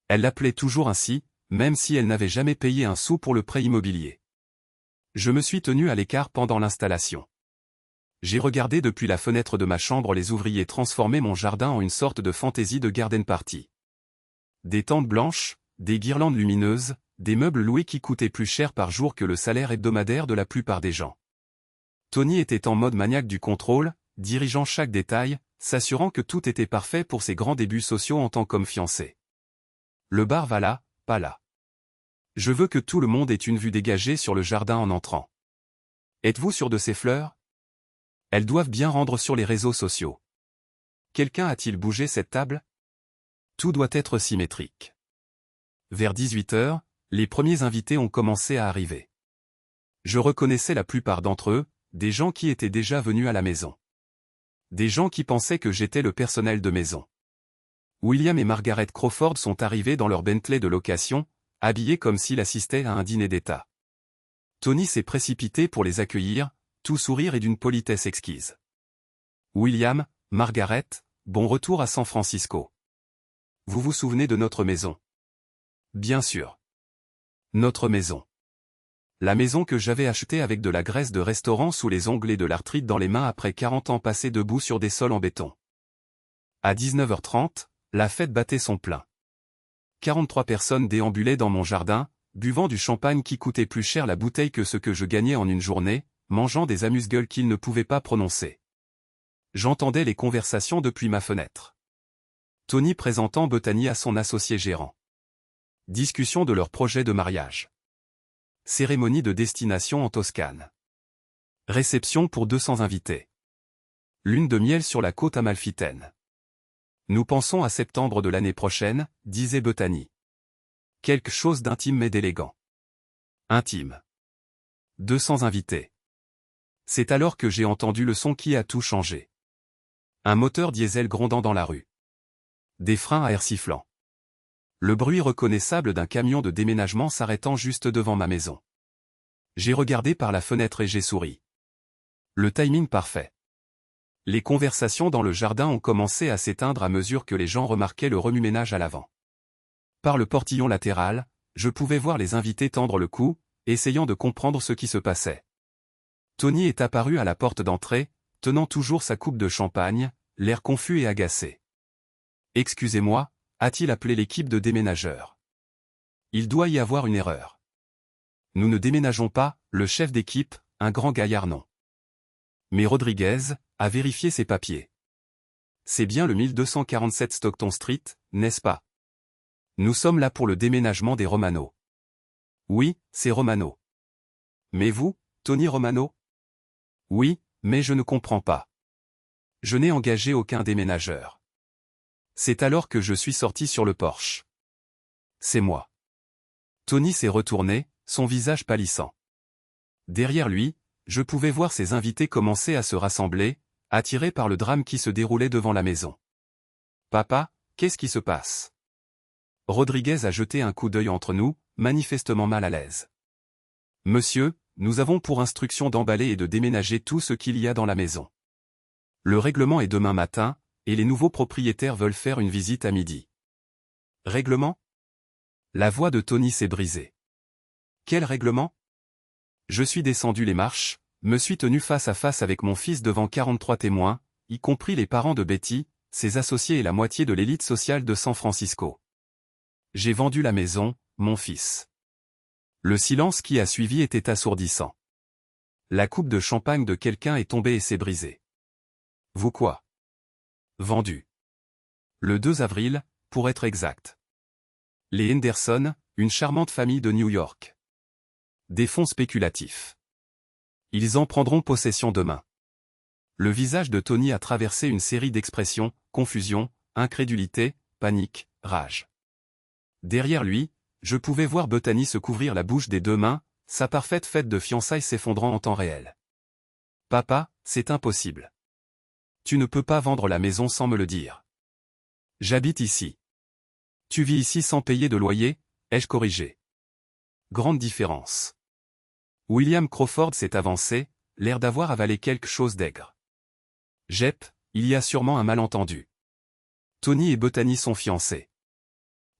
Elle l'appelait toujours ainsi, même si elle n'avait jamais payé un sou pour le prêt immobilier. Je me suis tenu à l'écart pendant l'installation. J'ai regardé depuis la fenêtre de ma chambre les ouvriers transformer mon jardin en une sorte de fantaisie de garden party. Des tentes blanches, des guirlandes lumineuses, des meubles loués qui coûtaient plus cher par jour que le salaire hebdomadaire de la plupart des gens. Tony était en mode maniaque du contrôle, dirigeant chaque détail, s'assurant que tout était parfait pour ses grands débuts sociaux en tant qu'homme fiancé. Le bar va là, pas là. Je veux que tout le monde ait une vue dégagée sur le jardin en entrant. Êtes-vous sûr de ces fleurs? Elles doivent bien rendre sur les réseaux sociaux. Quelqu'un a-t-il bougé cette table? Tout doit être symétrique. Vers 18 h, les premiers invités ont commencé à arriver. Je reconnaissais la plupart d'entre eux, des gens qui étaient déjà venus à la maison. Des gens qui pensaient que j'étais le personnel de maison. William et Margaret Crawford sont arrivés dans leur Bentley de location, habillés comme s'ils assistaient à un dîner d'État. Tony s'est précipité pour les accueillir, tout sourire et d'une politesse exquise. William, Margaret, bon retour à San Francisco. Vous vous souvenez de notre maison? Bien sûr. Notre maison. La maison que j'avais achetée avec de la graisse de restaurant sous les ongles et de l'arthrite dans les mains après 40 ans passés debout sur des sols en béton. À 19 h 30, la fête battait son plein. 43 personnes déambulaient dans mon jardin, buvant du champagne qui coûtait plus cher la bouteille que ce que je gagnais en une journée, mangeant des amuse-gueules qu'ils ne pouvaient pas prononcer. J'entendais les conversations depuis ma fenêtre. Tony présentant Bethany à son associé gérant. Discussion de leur projet de mariage. Cérémonie de destination en Toscane. Réception pour 200 invités. Lune de miel sur la côte amalfitaine. Nous pensons à septembre de l'année prochaine, disait Bethany. Quelque chose d'intime mais d'élégant. Intime. 200 invités. C'est alors que j'ai entendu le son qui a tout changé. Un moteur diesel grondant dans la rue. Des freins à air sifflant. Le bruit reconnaissable d'un camion de déménagement s'arrêtant juste devant ma maison. J'ai regardé par la fenêtre et j'ai souri. Le timing parfait. Les conversations dans le jardin ont commencé à s'éteindre à mesure que les gens remarquaient le remue-ménage à l'avant. Par le portillon latéral, je pouvais voir les invités tendre le cou, essayant de comprendre ce qui se passait. Tony est apparu à la porte d'entrée, tenant toujours sa coupe de champagne, l'air confus et agacé. « Excusez-moi », a-t-il appelé l'équipe de déménageurs. « Il doit y avoir une erreur. Nous ne déménageons pas, le chef d'équipe, un grand gaillard non. Mais Rodriguez a vérifié ses papiers. C'est bien le 1247 Stockton Street, n'est-ce pas? Nous sommes là pour le déménagement des Romano. Oui, c'est Romano. Mais vous, Tony Romano? Oui, mais je ne comprends pas. Je n'ai engagé aucun déménageur. C'est alors que je suis sorti sur le porche. C'est moi. Tony s'est retourné, son visage pâlissant. Derrière lui, je pouvais voir ses invités commencer à se rassembler, attirés par le drame qui se déroulait devant la maison. Papa, qu'est-ce qui se passe? Rodriguez a jeté un coup d'œil entre nous, manifestement mal à l'aise. Monsieur, nous avons pour instruction d'emballer et de déménager tout ce qu'il y a dans la maison. Le règlement est demain matin, et les nouveaux propriétaires veulent faire une visite à midi. Règlement? La voix de Tony s'est brisée. Quel règlement? Je suis descendu les marches, me suis tenu face à face avec mon fils devant 43 témoins, y compris les parents de Betty, ses associés et la moitié de l'élite sociale de San Francisco. J'ai vendu la maison, mon fils. Le silence qui a suivi était assourdissant. La coupe de champagne de quelqu'un est tombée et s'est brisée. Vous quoi? Vendu. Le 2 avril, pour être exact. Les Henderson, une charmante famille de New York. Des fonds spéculatifs. Ils en prendront possession demain. Le visage de Tony a traversé une série d'expressions, confusion, incrédulité, panique, rage. Derrière lui, je pouvais voir Bethany se couvrir la bouche des deux mains, sa parfaite fête de fiançailles s'effondrant en temps réel. Papa, c'est impossible. Tu ne peux pas vendre la maison sans me le dire. J'habite ici. Tu vis ici sans payer de loyer, ai-je corrigé. Grande différence. William Crawford s'est avancé, l'air d'avoir avalé quelque chose d'aigre. Jep, il y a sûrement un malentendu. Tony et Bethany sont fiancés.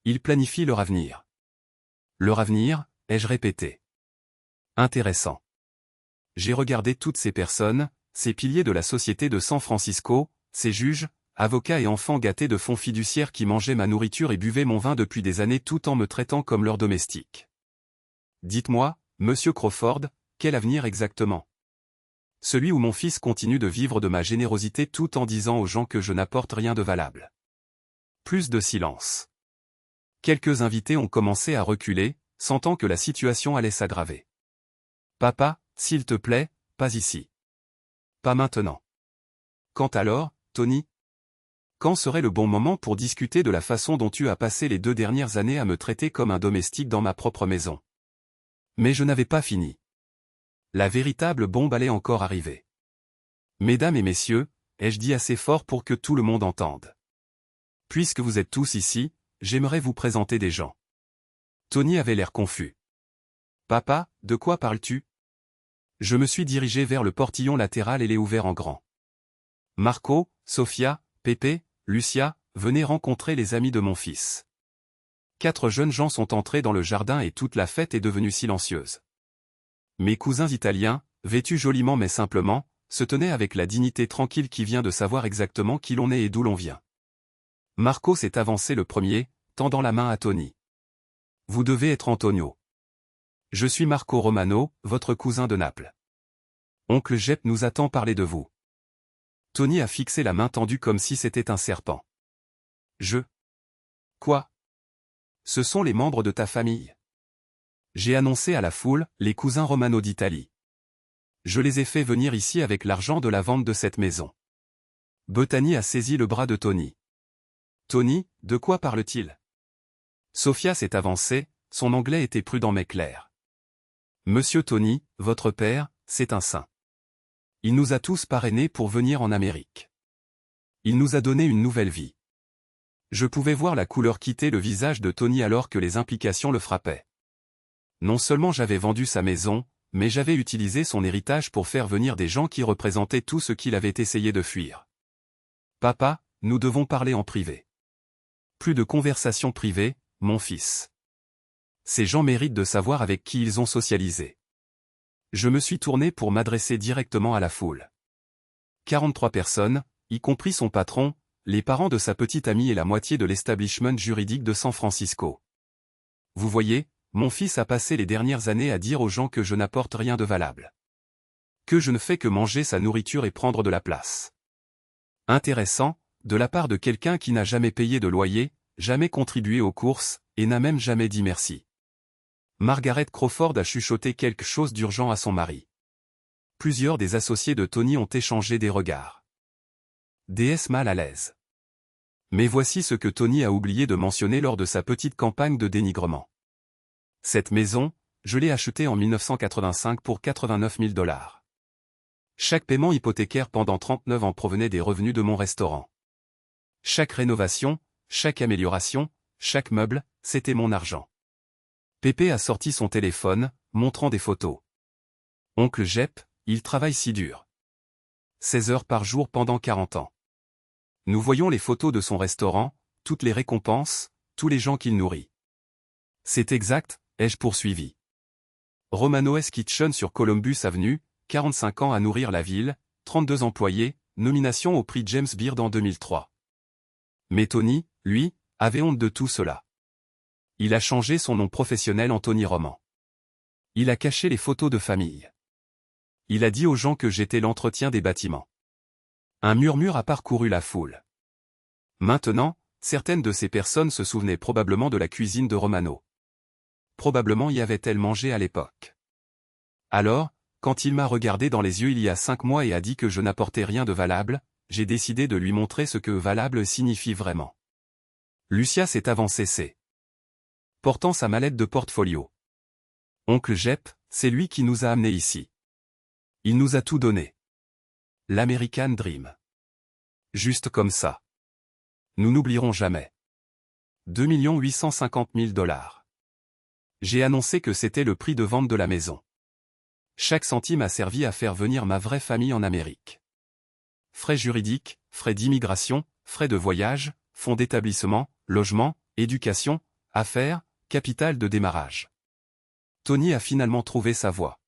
Ils planifient leur avenir. Leur avenir, ai-je répété. Intéressant. J'ai regardé toutes ces personnes, ces piliers de la société de San Francisco, ces juges, avocats et enfants gâtés de fonds fiduciaires qui mangeaient ma nourriture et buvaient mon vin depuis des années tout en me traitant comme leur domestique. Dites-moi, Monsieur Crawford, quel avenir exactement? Celui où mon fils continue de vivre de ma générosité tout en disant aux gens que je n'apporte rien de valable. Plus de silence. Quelques invités ont commencé à reculer, sentant que la situation allait s'aggraver. Papa, s'il te plaît, pas ici. Pas maintenant. Quand alors, Tony? Quand serait le bon moment pour discuter de la façon dont tu as passé les 2 dernières années à me traiter comme un domestique dans ma propre maison? Mais je n'avais pas fini. La véritable bombe allait encore arriver. Mesdames et messieurs, ai-je dit assez fort pour que tout le monde entende? Puisque vous êtes tous ici, j'aimerais vous présenter des gens. Tony avait l'air confus. Papa, de quoi parles-tu? Je me suis dirigé vers le portillon latéral et l'ai ouvert en grand. Marco, Sofia, Pepe, Lucia, venez rencontrer les amis de mon fils. 4 jeunes gens sont entrés dans le jardin et toute la fête est devenue silencieuse. Mes cousins italiens, vêtus joliment mais simplement, se tenaient avec la dignité tranquille qui vient de savoir exactement qui l'on est et d'où l'on vient. Marco s'est avancé le premier, tendant la main à Tony. Vous devez être Antonio. Je suis Marco Romano, votre cousin de Naples. Oncle Jep nous attend parler de vous. Tony a fixé la main tendue comme si c'était un serpent. Quoi? Ce sont les membres de ta famille. J'ai annoncé à la foule, les cousins Romano d'Italie. Je les ai fait venir ici avec l'argent de la vente de cette maison. Bethany a saisi le bras de Tony. Tony, de quoi parle-t-il? Sofia s'est avancée, son anglais était prudent mais clair. Monsieur Tony, votre père, c'est un saint. Il nous a tous parrainés pour venir en Amérique. Il nous a donné une nouvelle vie. Je pouvais voir la couleur quitter le visage de Tony alors que les implications le frappaient. Non seulement j'avais vendu sa maison, mais j'avais utilisé son héritage pour faire venir des gens qui représentaient tout ce qu'il avait essayé de fuir. Papa, nous devons parler en privé. Plus de conversation privée, mon fils. Ces gens méritent de savoir avec qui ils ont socialisé. Je me suis tourné pour m'adresser directement à la foule. 43 personnes, y compris son patron, les parents de sa petite amie et la moitié de l'establishment juridique de San Francisco. Vous voyez, mon fils a passé les dernières années à dire aux gens que je n'apporte rien de valable. Que je ne fais que manger sa nourriture et prendre de la place. Intéressant, de la part de quelqu'un qui n'a jamais payé de loyer, jamais contribué aux courses, et n'a même jamais dit merci. Margaret Crawford a chuchoté quelque chose d'urgent à son mari. Plusieurs des associés de Tony ont échangé des regards. Déesse mal à l'aise. Mais voici ce que Tony a oublié de mentionner lors de sa petite campagne de dénigrement. Cette maison, je l'ai achetée en 1985 pour 89 000 $. Chaque paiement hypothécaire pendant 39 ans provenait des revenus de mon restaurant. Chaque rénovation, chaque amélioration, chaque meuble, c'était mon argent. Pépé a sorti son téléphone, montrant des photos. Oncle Jep, il travaille si dur. 16 heures par jour pendant 40 ans. Nous voyons les photos de son restaurant, toutes les récompenses, tous les gens qu'il nourrit. C'est exact, ai-je poursuivi. Romano's Kitchen sur Columbus Avenue, 45 ans à nourrir la ville, 32 employés, nomination au prix James Beard en 2003. Mais Tony, lui, avait honte de tout cela. Il a changé son nom professionnel en Tony Roman. Il a caché les photos de famille. Il a dit aux gens que j'étais l'entretien des bâtiments. Un murmure a parcouru la foule. Maintenant, certaines de ces personnes se souvenaient probablement de la cuisine de Romano. Probablement y avait-elle mangé à l'époque. Alors, quand il m'a regardé dans les yeux il y a 5 mois et a dit que je n'apportais rien de valable, j'ai décidé de lui montrer ce que valable signifie vraiment. Lucia s'est avancée portant sa mallette de portfolio. Oncle Jep, c'est lui qui nous a amenés ici. Il nous a tout donné. L'American Dream. Juste comme ça. Nous n'oublierons jamais. 2 850 000 $. J'ai annoncé que c'était le prix de vente de la maison. Chaque centime a servi à faire venir ma vraie famille en Amérique. Frais juridiques, frais d'immigration, frais de voyage, fonds d'établissement, logement, éducation, affaires, capital de démarrage. Tony a finalement trouvé sa voie.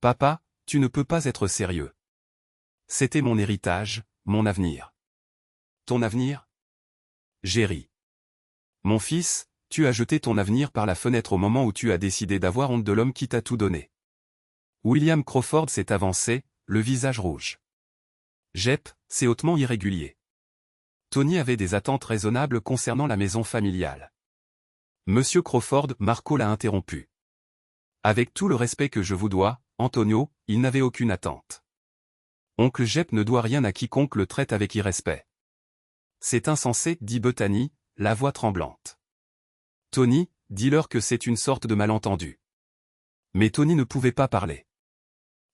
Papa, tu ne peux pas être sérieux. C'était mon héritage, mon avenir. Ton avenir? J'ai ri. Mon fils, tu as jeté ton avenir par la fenêtre au moment où tu as décidé d'avoir honte de l'homme qui t'a tout donné. William Crawford s'est avancé, le visage rouge. Jep, c'est hautement irrégulier. Tony avait des attentes raisonnables concernant la maison familiale. Monsieur Crawford, Marco l'a interrompu. Avec tout le respect que je vous dois, Antonio, il n'avait aucune attente. Oncle Jep ne doit rien à quiconque le traite avec irrespect. C'est insensé, dit Bethany, la voix tremblante. Tony, dis-leur que c'est une sorte de malentendu. Mais Tony ne pouvait pas parler.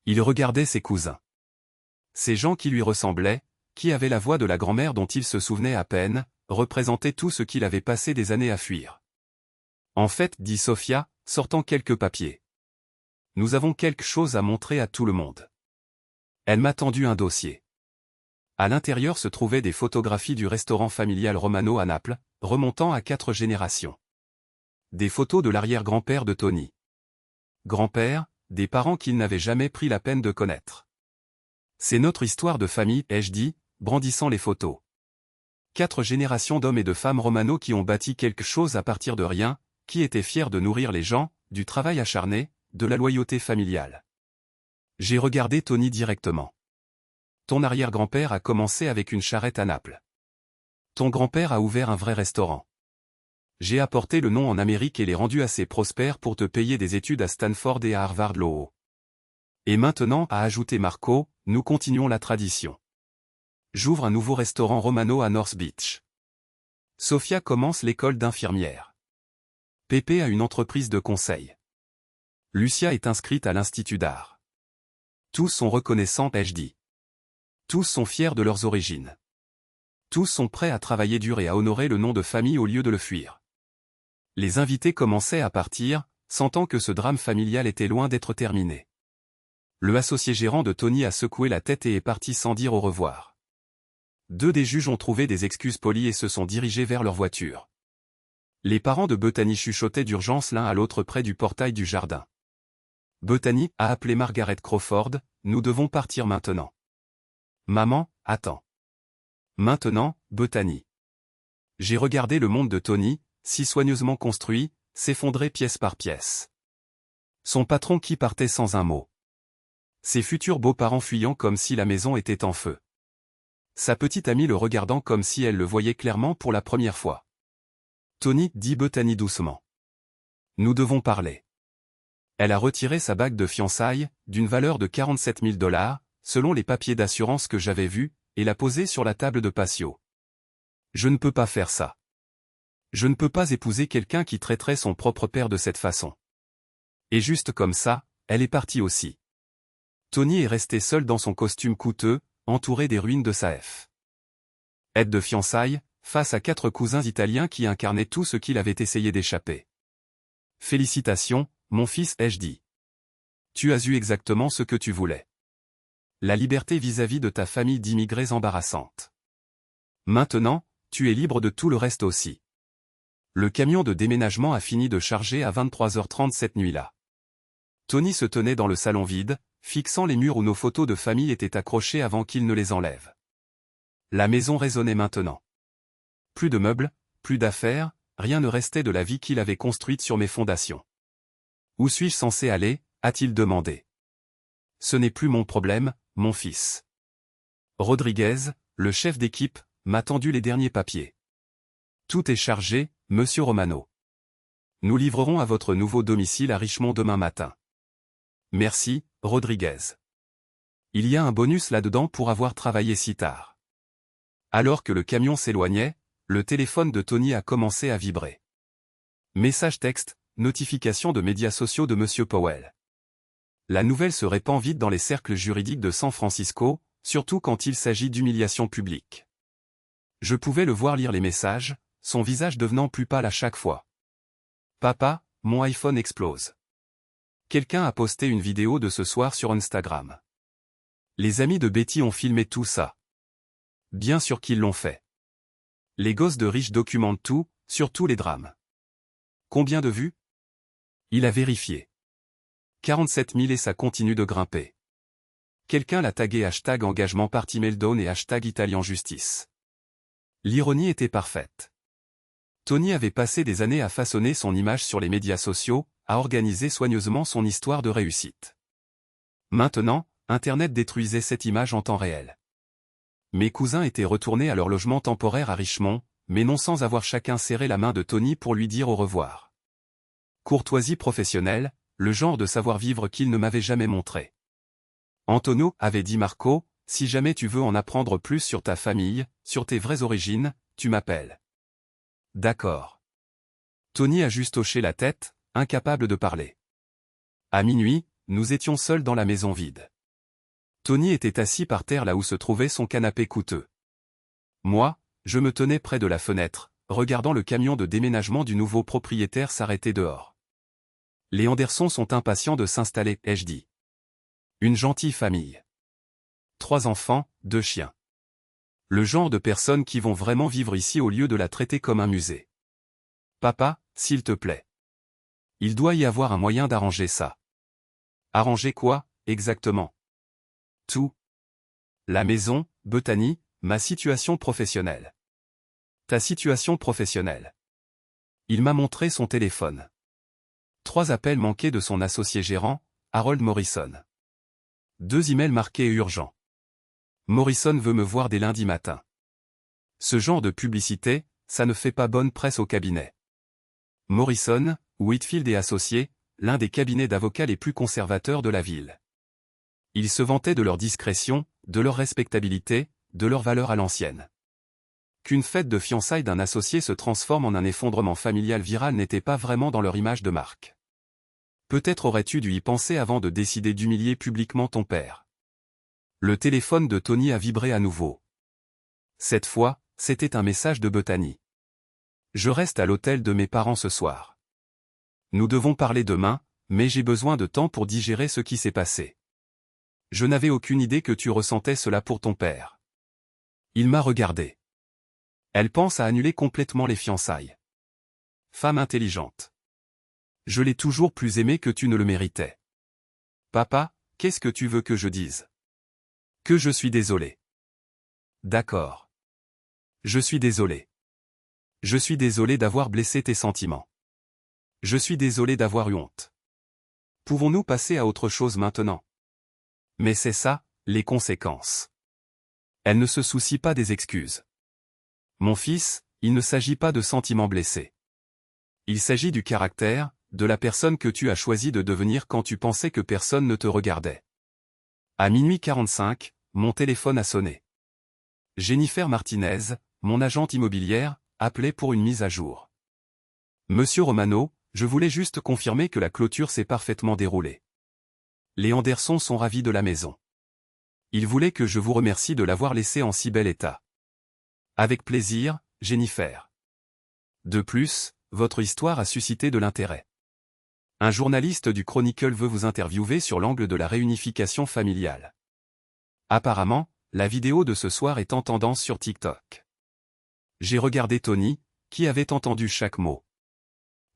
Il regardait ses cousins. Ces gens qui lui ressemblaient, qui avaient la voix de la grand-mère dont il se souvenait à peine, représentaient tout ce qu'il avait passé des années à fuir. En fait, dit Sophia, sortant quelques papiers. Nous avons quelque chose à montrer à tout le monde. Elle m'a tendu un dossier. À l'intérieur se trouvaient des photographies du restaurant familial Romano à Naples, remontant à 4 générations. Des photos de l'arrière-grand-père de Tony. Grand-père, des parents qu'il n'avait jamais pris la peine de connaître. C'est notre histoire de famille, ai-je dit, brandissant les photos. 4 générations d'hommes et de femmes Romano qui ont bâti quelque chose à partir de rien, qui étaient fiers de nourrir les gens, du travail acharné, de la loyauté familiale. J'ai regardé Tony directement. Ton arrière-grand-père a commencé avec une charrette à Naples. Ton grand-père a ouvert un vrai restaurant. J'ai apporté le nom en Amérique et l'ai rendu assez prospère pour te payer des études à Stanford et à Harvard Law. Et maintenant, a ajouté Marco, nous continuons la tradition. J'ouvre un nouveau restaurant Romano à North Beach. Sophia commence l'école d'infirmière. Pépé a une entreprise de conseil. Lucia est inscrite à l'Institut d'art. Tous sont reconnaissants, ai-je dit. Tous sont fiers de leurs origines. Tous sont prêts à travailler dur et à honorer le nom de famille au lieu de le fuir. Les invités commençaient à partir, sentant que ce drame familial était loin d'être terminé. Le associé gérant de Tony a secoué la tête et est parti sans dire au revoir. 2 des juges ont trouvé des excuses polies et se sont dirigés vers leur voiture. Les parents de Bethany chuchotaient d'urgence l'un à l'autre près du portail du jardin. Bethany a appelé Margaret Crawford, nous devons partir maintenant. Maman, attends. Maintenant, Bethany. J'ai regardé le monde de Tony, si soigneusement construit, s'effondrer pièce par pièce. Son patron qui partait sans un mot. Ses futurs beaux-parents fuyant comme si la maison était en feu. Sa petite amie le regardant comme si elle le voyait clairement pour la première fois. Tony, dit Bethany doucement. Nous devons parler. Elle a retiré sa bague de fiançailles, d'une valeur de 47 000 $, selon les papiers d'assurance que j'avais vus, et l'a posée sur la table de patio. Je ne peux pas faire ça. Je ne peux pas épouser quelqu'un qui traiterait son propre père de cette façon. Et juste comme ça, elle est partie aussi. Tony est resté seul dans son costume coûteux, entouré des ruines de sa F. Aide de fiançailles, face à 4 cousins italiens qui incarnaient tout ce qu'il avait essayé d'échapper. Félicitations, mon fils, ai-je dit. Tu as eu exactement ce que tu voulais. La liberté vis-à-vis de ta famille d'immigrés embarrassante. Maintenant, tu es libre de tout le reste aussi. Le camion de déménagement a fini de charger à 23h30 cette nuit-là. Tony se tenait dans le salon vide, fixant les murs où nos photos de famille étaient accrochées avant qu'il ne les enlève. La maison résonnait maintenant. Plus de meubles, plus d'affaires, rien ne restait de la vie qu'il avait construite sur mes fondations. Où suis-je censé aller, a-t-il demandé. Ce n'est plus mon problème, mon fils. Rodriguez, le chef d'équipe, m'a tendu les derniers papiers. Tout est chargé, monsieur Romano. Nous livrerons à votre nouveau domicile à Richmond demain matin. Merci, Rodriguez. Il y a un bonus là-dedans pour avoir travaillé si tard. Alors que le camion s'éloignait, le téléphone de Tony a commencé à vibrer. Message texte, notification de médias sociaux de monsieur Powell. La nouvelle se répand vite dans les cercles juridiques de San Francisco, surtout quand il s'agit d'humiliation publique. Je pouvais le voir lire les messages, son visage devenant plus pâle à chaque fois. Papa, mon iPhone explose. Quelqu'un a posté une vidéo de ce soir sur Instagram. Les amis de Betty ont filmé tout ça. Bien sûr qu'ils l'ont fait. Les gosses de riches documentent tout, surtout les drames. Combien de vues? Il a vérifié. 47 000 et ça continue de grimper. Quelqu'un l'a tagué #engagement party meltdown et #italianjustice. L'ironie était parfaite. Tony avait passé des années à façonner son image sur les médias sociaux, à organiser soigneusement son histoire de réussite. Maintenant, Internet détruisait cette image en temps réel. Mes cousins étaient retournés à leur logement temporaire à Richmond, mais non sans avoir chacun serré la main de Tony pour lui dire au revoir. Courtoisie professionnelle, le genre de savoir-vivre qu'il ne m'avait jamais montré. Antonio, avait dit Marco, si jamais tu veux en apprendre plus sur ta famille, sur tes vraies origines, tu m'appelles. D'accord. Tony a juste hoché la tête, incapable de parler. À minuit, nous étions seuls dans la maison vide. Tony était assis par terre là où se trouvait son canapé coûteux. Moi, je me tenais près de la fenêtre, regardant le camion de déménagement du nouveau propriétaire s'arrêter dehors. Les Anderson sont impatients de s'installer, ai-je dit. Une gentille famille. 3 enfants, 2 chiens. Le genre de personnes qui vont vraiment vivre ici au lieu de la traiter comme un musée. Papa, s'il te plaît. Il doit y avoir un moyen d'arranger ça. Arranger quoi, exactement? Tout. La maison, Bethany, ma situation professionnelle. Ta situation professionnelle. Il m'a montré son téléphone. 3 appels manqués de son associé gérant, Harold Morrison. 2 emails marqués urgents. Morrison veut me voir dès lundi matin. Ce genre de publicité, ça ne fait pas bonne presse au cabinet. Morrison, Whitfield et Associés, l'un des cabinets d'avocats les plus conservateurs de la ville. Ils se vantaient de leur discrétion, de leur respectabilité, de leur valeur à l'ancienne. Qu'une fête de fiançailles d'un associé se transforme en un effondrement familial viral n'était pas vraiment dans leur image de marque. Peut-être aurais-tu dû y penser avant de décider d'humilier publiquement ton père. Le téléphone de Tony a vibré à nouveau. Cette fois, c'était un message de Bethany. Je reste à l'hôtel de mes parents ce soir. Nous devons parler demain, mais j'ai besoin de temps pour digérer ce qui s'est passé. Je n'avais aucune idée que tu ressentais cela pour ton père. Il m'a regardé. Elle pense à annuler complètement les fiançailles. Femme intelligente. Je l'ai toujours plus aimé que tu ne le méritais. Papa, qu'est-ce que tu veux que je dise? Que je suis désolé. D'accord. Je suis désolé. Je suis désolé d'avoir blessé tes sentiments. Je suis désolé d'avoir eu honte. Pouvons-nous passer à autre chose maintenant? Mais c'est ça, les conséquences. Elle ne se soucie pas des excuses. Mon fils, il ne s'agit pas de sentiments blessés. Il s'agit du caractère, de la personne que tu as choisi de devenir quand tu pensais que personne ne te regardait. À minuit 45, mon téléphone a sonné. Jennifer Martinez, mon agente immobilière, appelait pour une mise à jour. Monsieur Romano, je voulais juste confirmer que la clôture s'est parfaitement déroulée. Les Anderson sont ravis de la maison. Ils voulaient que je vous remercie de l'avoir laissée en si bel état. Avec plaisir, Jennifer. De plus, votre histoire a suscité de l'intérêt. Un journaliste du Chronicle veut vous interviewer sur l'angle de la réunification familiale. Apparemment, la vidéo de ce soir est en tendance sur TikTok. J'ai regardé Tony, qui avait entendu chaque mot.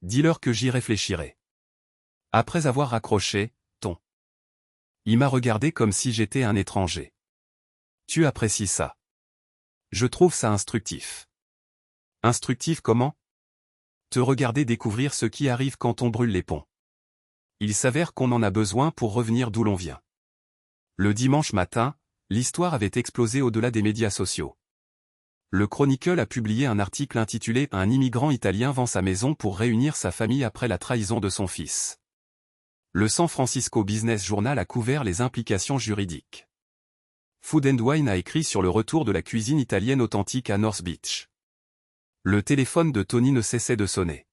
Dis-leur que j'y réfléchirai. Après avoir raccroché, ton. Il m'a regardé comme si j'étais un étranger. Tu apprécies ça? Je trouve ça instructif. Instructif comment? Te regarder découvrir ce qui arrive quand on brûle les ponts. Il s'avère qu'on en a besoin pour revenir d'où l'on vient. Le dimanche matin, l'histoire avait explosé au-delà des médias sociaux. Le Chronicle a publié un article intitulé « Un immigrant italien vend sa maison pour réunir sa famille après la trahison de son fils ». Le San Francisco Business Journal a couvert les implications juridiques. Food & Wine a écrit sur le retour de la cuisine italienne authentique à North Beach. Le téléphone de Tony ne cessait de sonner.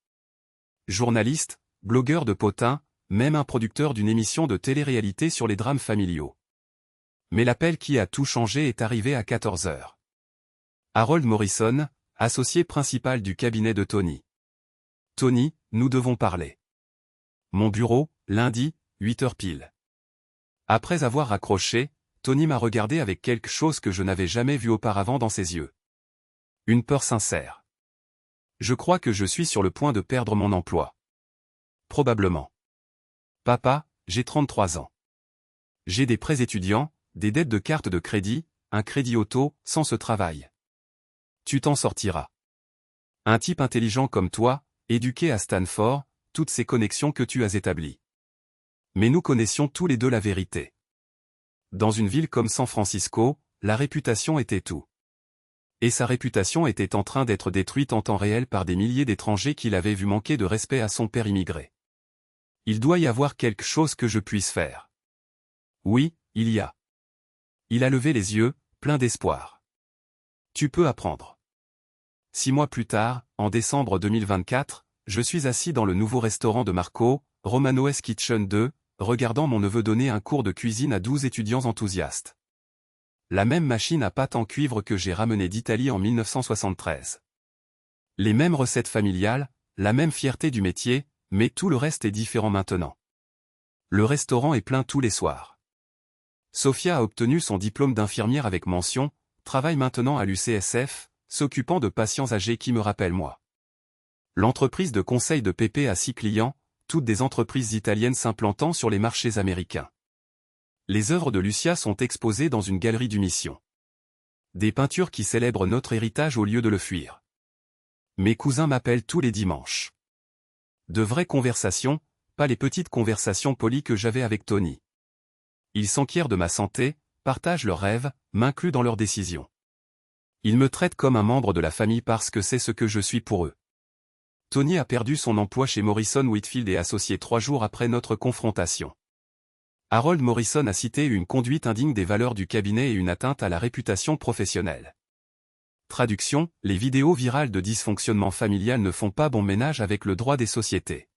Journaliste, blogueur de potins, même un producteur d'une émission de télé-réalité sur les drames familiaux. Mais l'appel qui a tout changé est arrivé à 14 heures. Harold Morrison, associé principal du cabinet de Tony. Tony, nous devons parler. Mon bureau, lundi, 8 heures pile. Après avoir raccroché, Tony m'a regardé avec quelque chose que je n'avais jamais vu auparavant dans ses yeux. Une peur sincère. Je crois que je suis sur le point de perdre mon emploi. Probablement. Papa, j'ai 33 ans. J'ai des prêts étudiants, des dettes de carte de crédit, un crédit auto, sans ce travail. Tu t'en sortiras. Un type intelligent comme toi, éduqué à Stanford, toutes ces connexions que tu as établies. Mais nous connaissions tous les deux la vérité. Dans une ville comme San Francisco, la réputation était tout. Et sa réputation était en train d'être détruite en temps réel par des milliers d'étrangers qui l'avaient vu manquer de respect à son père immigré. Il doit y avoir quelque chose que je puisse faire. Oui, il y a. Il a levé les yeux, plein d'espoir. Tu peux apprendre. 6 mois plus tard, en décembre 2024, je suis assis dans le nouveau restaurant de Marco, Romano's Kitchen 2, regardant mon neveu donner un cours de cuisine à 12 étudiants enthousiastes. La même machine à pâte en cuivre que j'ai ramenée d'Italie en 1973. Les mêmes recettes familiales, la même fierté du métier, mais tout le reste est différent maintenant. Le restaurant est plein tous les soirs. Sophia a obtenu son diplôme d'infirmière avec mention, travaille maintenant à l'UCSF, s'occupant de patients âgés qui me rappellent moi. L'entreprise de conseil de Pépé a 6 clients, toutes des entreprises italiennes s'implantant sur les marchés américains. Les œuvres de Lucia sont exposées dans une galerie du Mission. Des peintures qui célèbrent notre héritage au lieu de le fuir. Mes cousins m'appellent tous les dimanches. De vraies conversations, pas les petites conversations polies que j'avais avec Tony. Ils s'enquièrent de ma santé, partagent leurs rêves, m'incluent dans leurs décisions. Ils me traitent comme un membre de la famille parce que c'est ce que je suis pour eux. Tony a perdu son emploi chez Morrison Whitfield et Associés 3 jours après notre confrontation. Harold Morrison a cité une conduite indigne des valeurs du cabinet et une atteinte à la réputation professionnelle. Traduction, les vidéos virales de dysfonctionnement familial ne font pas bon ménage avec le droit des sociétés.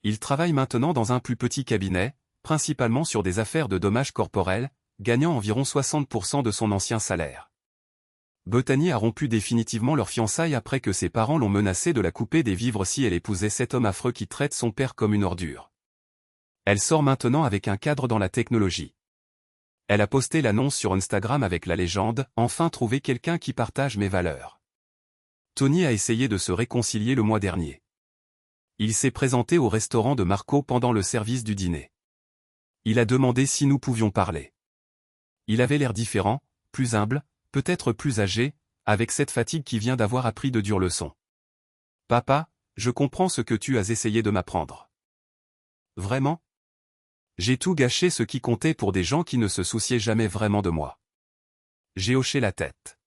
Il travaille maintenant dans un plus petit cabinet, principalement sur des affaires de dommages corporels, gagnant environ 60% de son ancien salaire. Bethany a rompu définitivement leur fiançailles après que ses parents l'ont menacée de la couper des vivres si elle épousait cet homme affreux qui traite son père comme une ordure. Elle sort maintenant avec un cadre dans la technologie. Elle a posté l'annonce sur Instagram avec la légende « Enfin trouver quelqu'un qui partage mes valeurs ». Tony a essayé de se réconcilier le mois dernier. Il s'est présenté au restaurant de Marco pendant le service du dîner. Il a demandé si nous pouvions parler. Il avait l'air différent, plus humble, peut-être plus âgé, avec cette fatigue qui vient d'avoir appris de dures leçons. « Papa, Je comprends ce que tu as essayé de m'apprendre. Vraiment? J'ai tout gâché ce qui comptait pour des gens qui ne se souciaient jamais vraiment de moi. J'ai hoché la tête.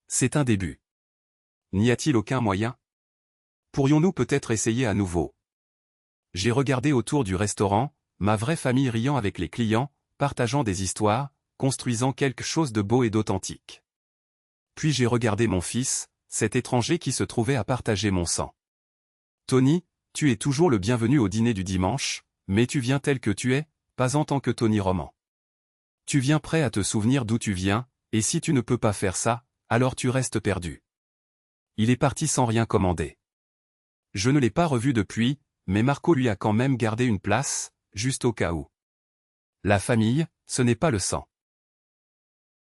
C'est un début. N'y a-t-il aucun moyen? Pourrions-nous peut-être essayer à nouveau? J'ai regardé autour du restaurant, ma vraie famille riant avec les clients, partageant des histoires, construisant quelque chose de beau et d'authentique. Puis j'ai regardé mon fils, cet étranger qui se trouvait à partager mon sang. Tony, tu es toujours le bienvenu au dîner du dimanche, mais tu viens tel que tu es, pas en tant que Tony Roman. Tu viens prêt à te souvenir d'où tu viens, et si tu ne peux pas faire ça, alors tu restes perdu. Il est parti sans rien commander. Je ne l'ai pas revu depuis, mais Marco lui a quand même gardé une place, juste au cas où. La famille, ce n'est pas le sang.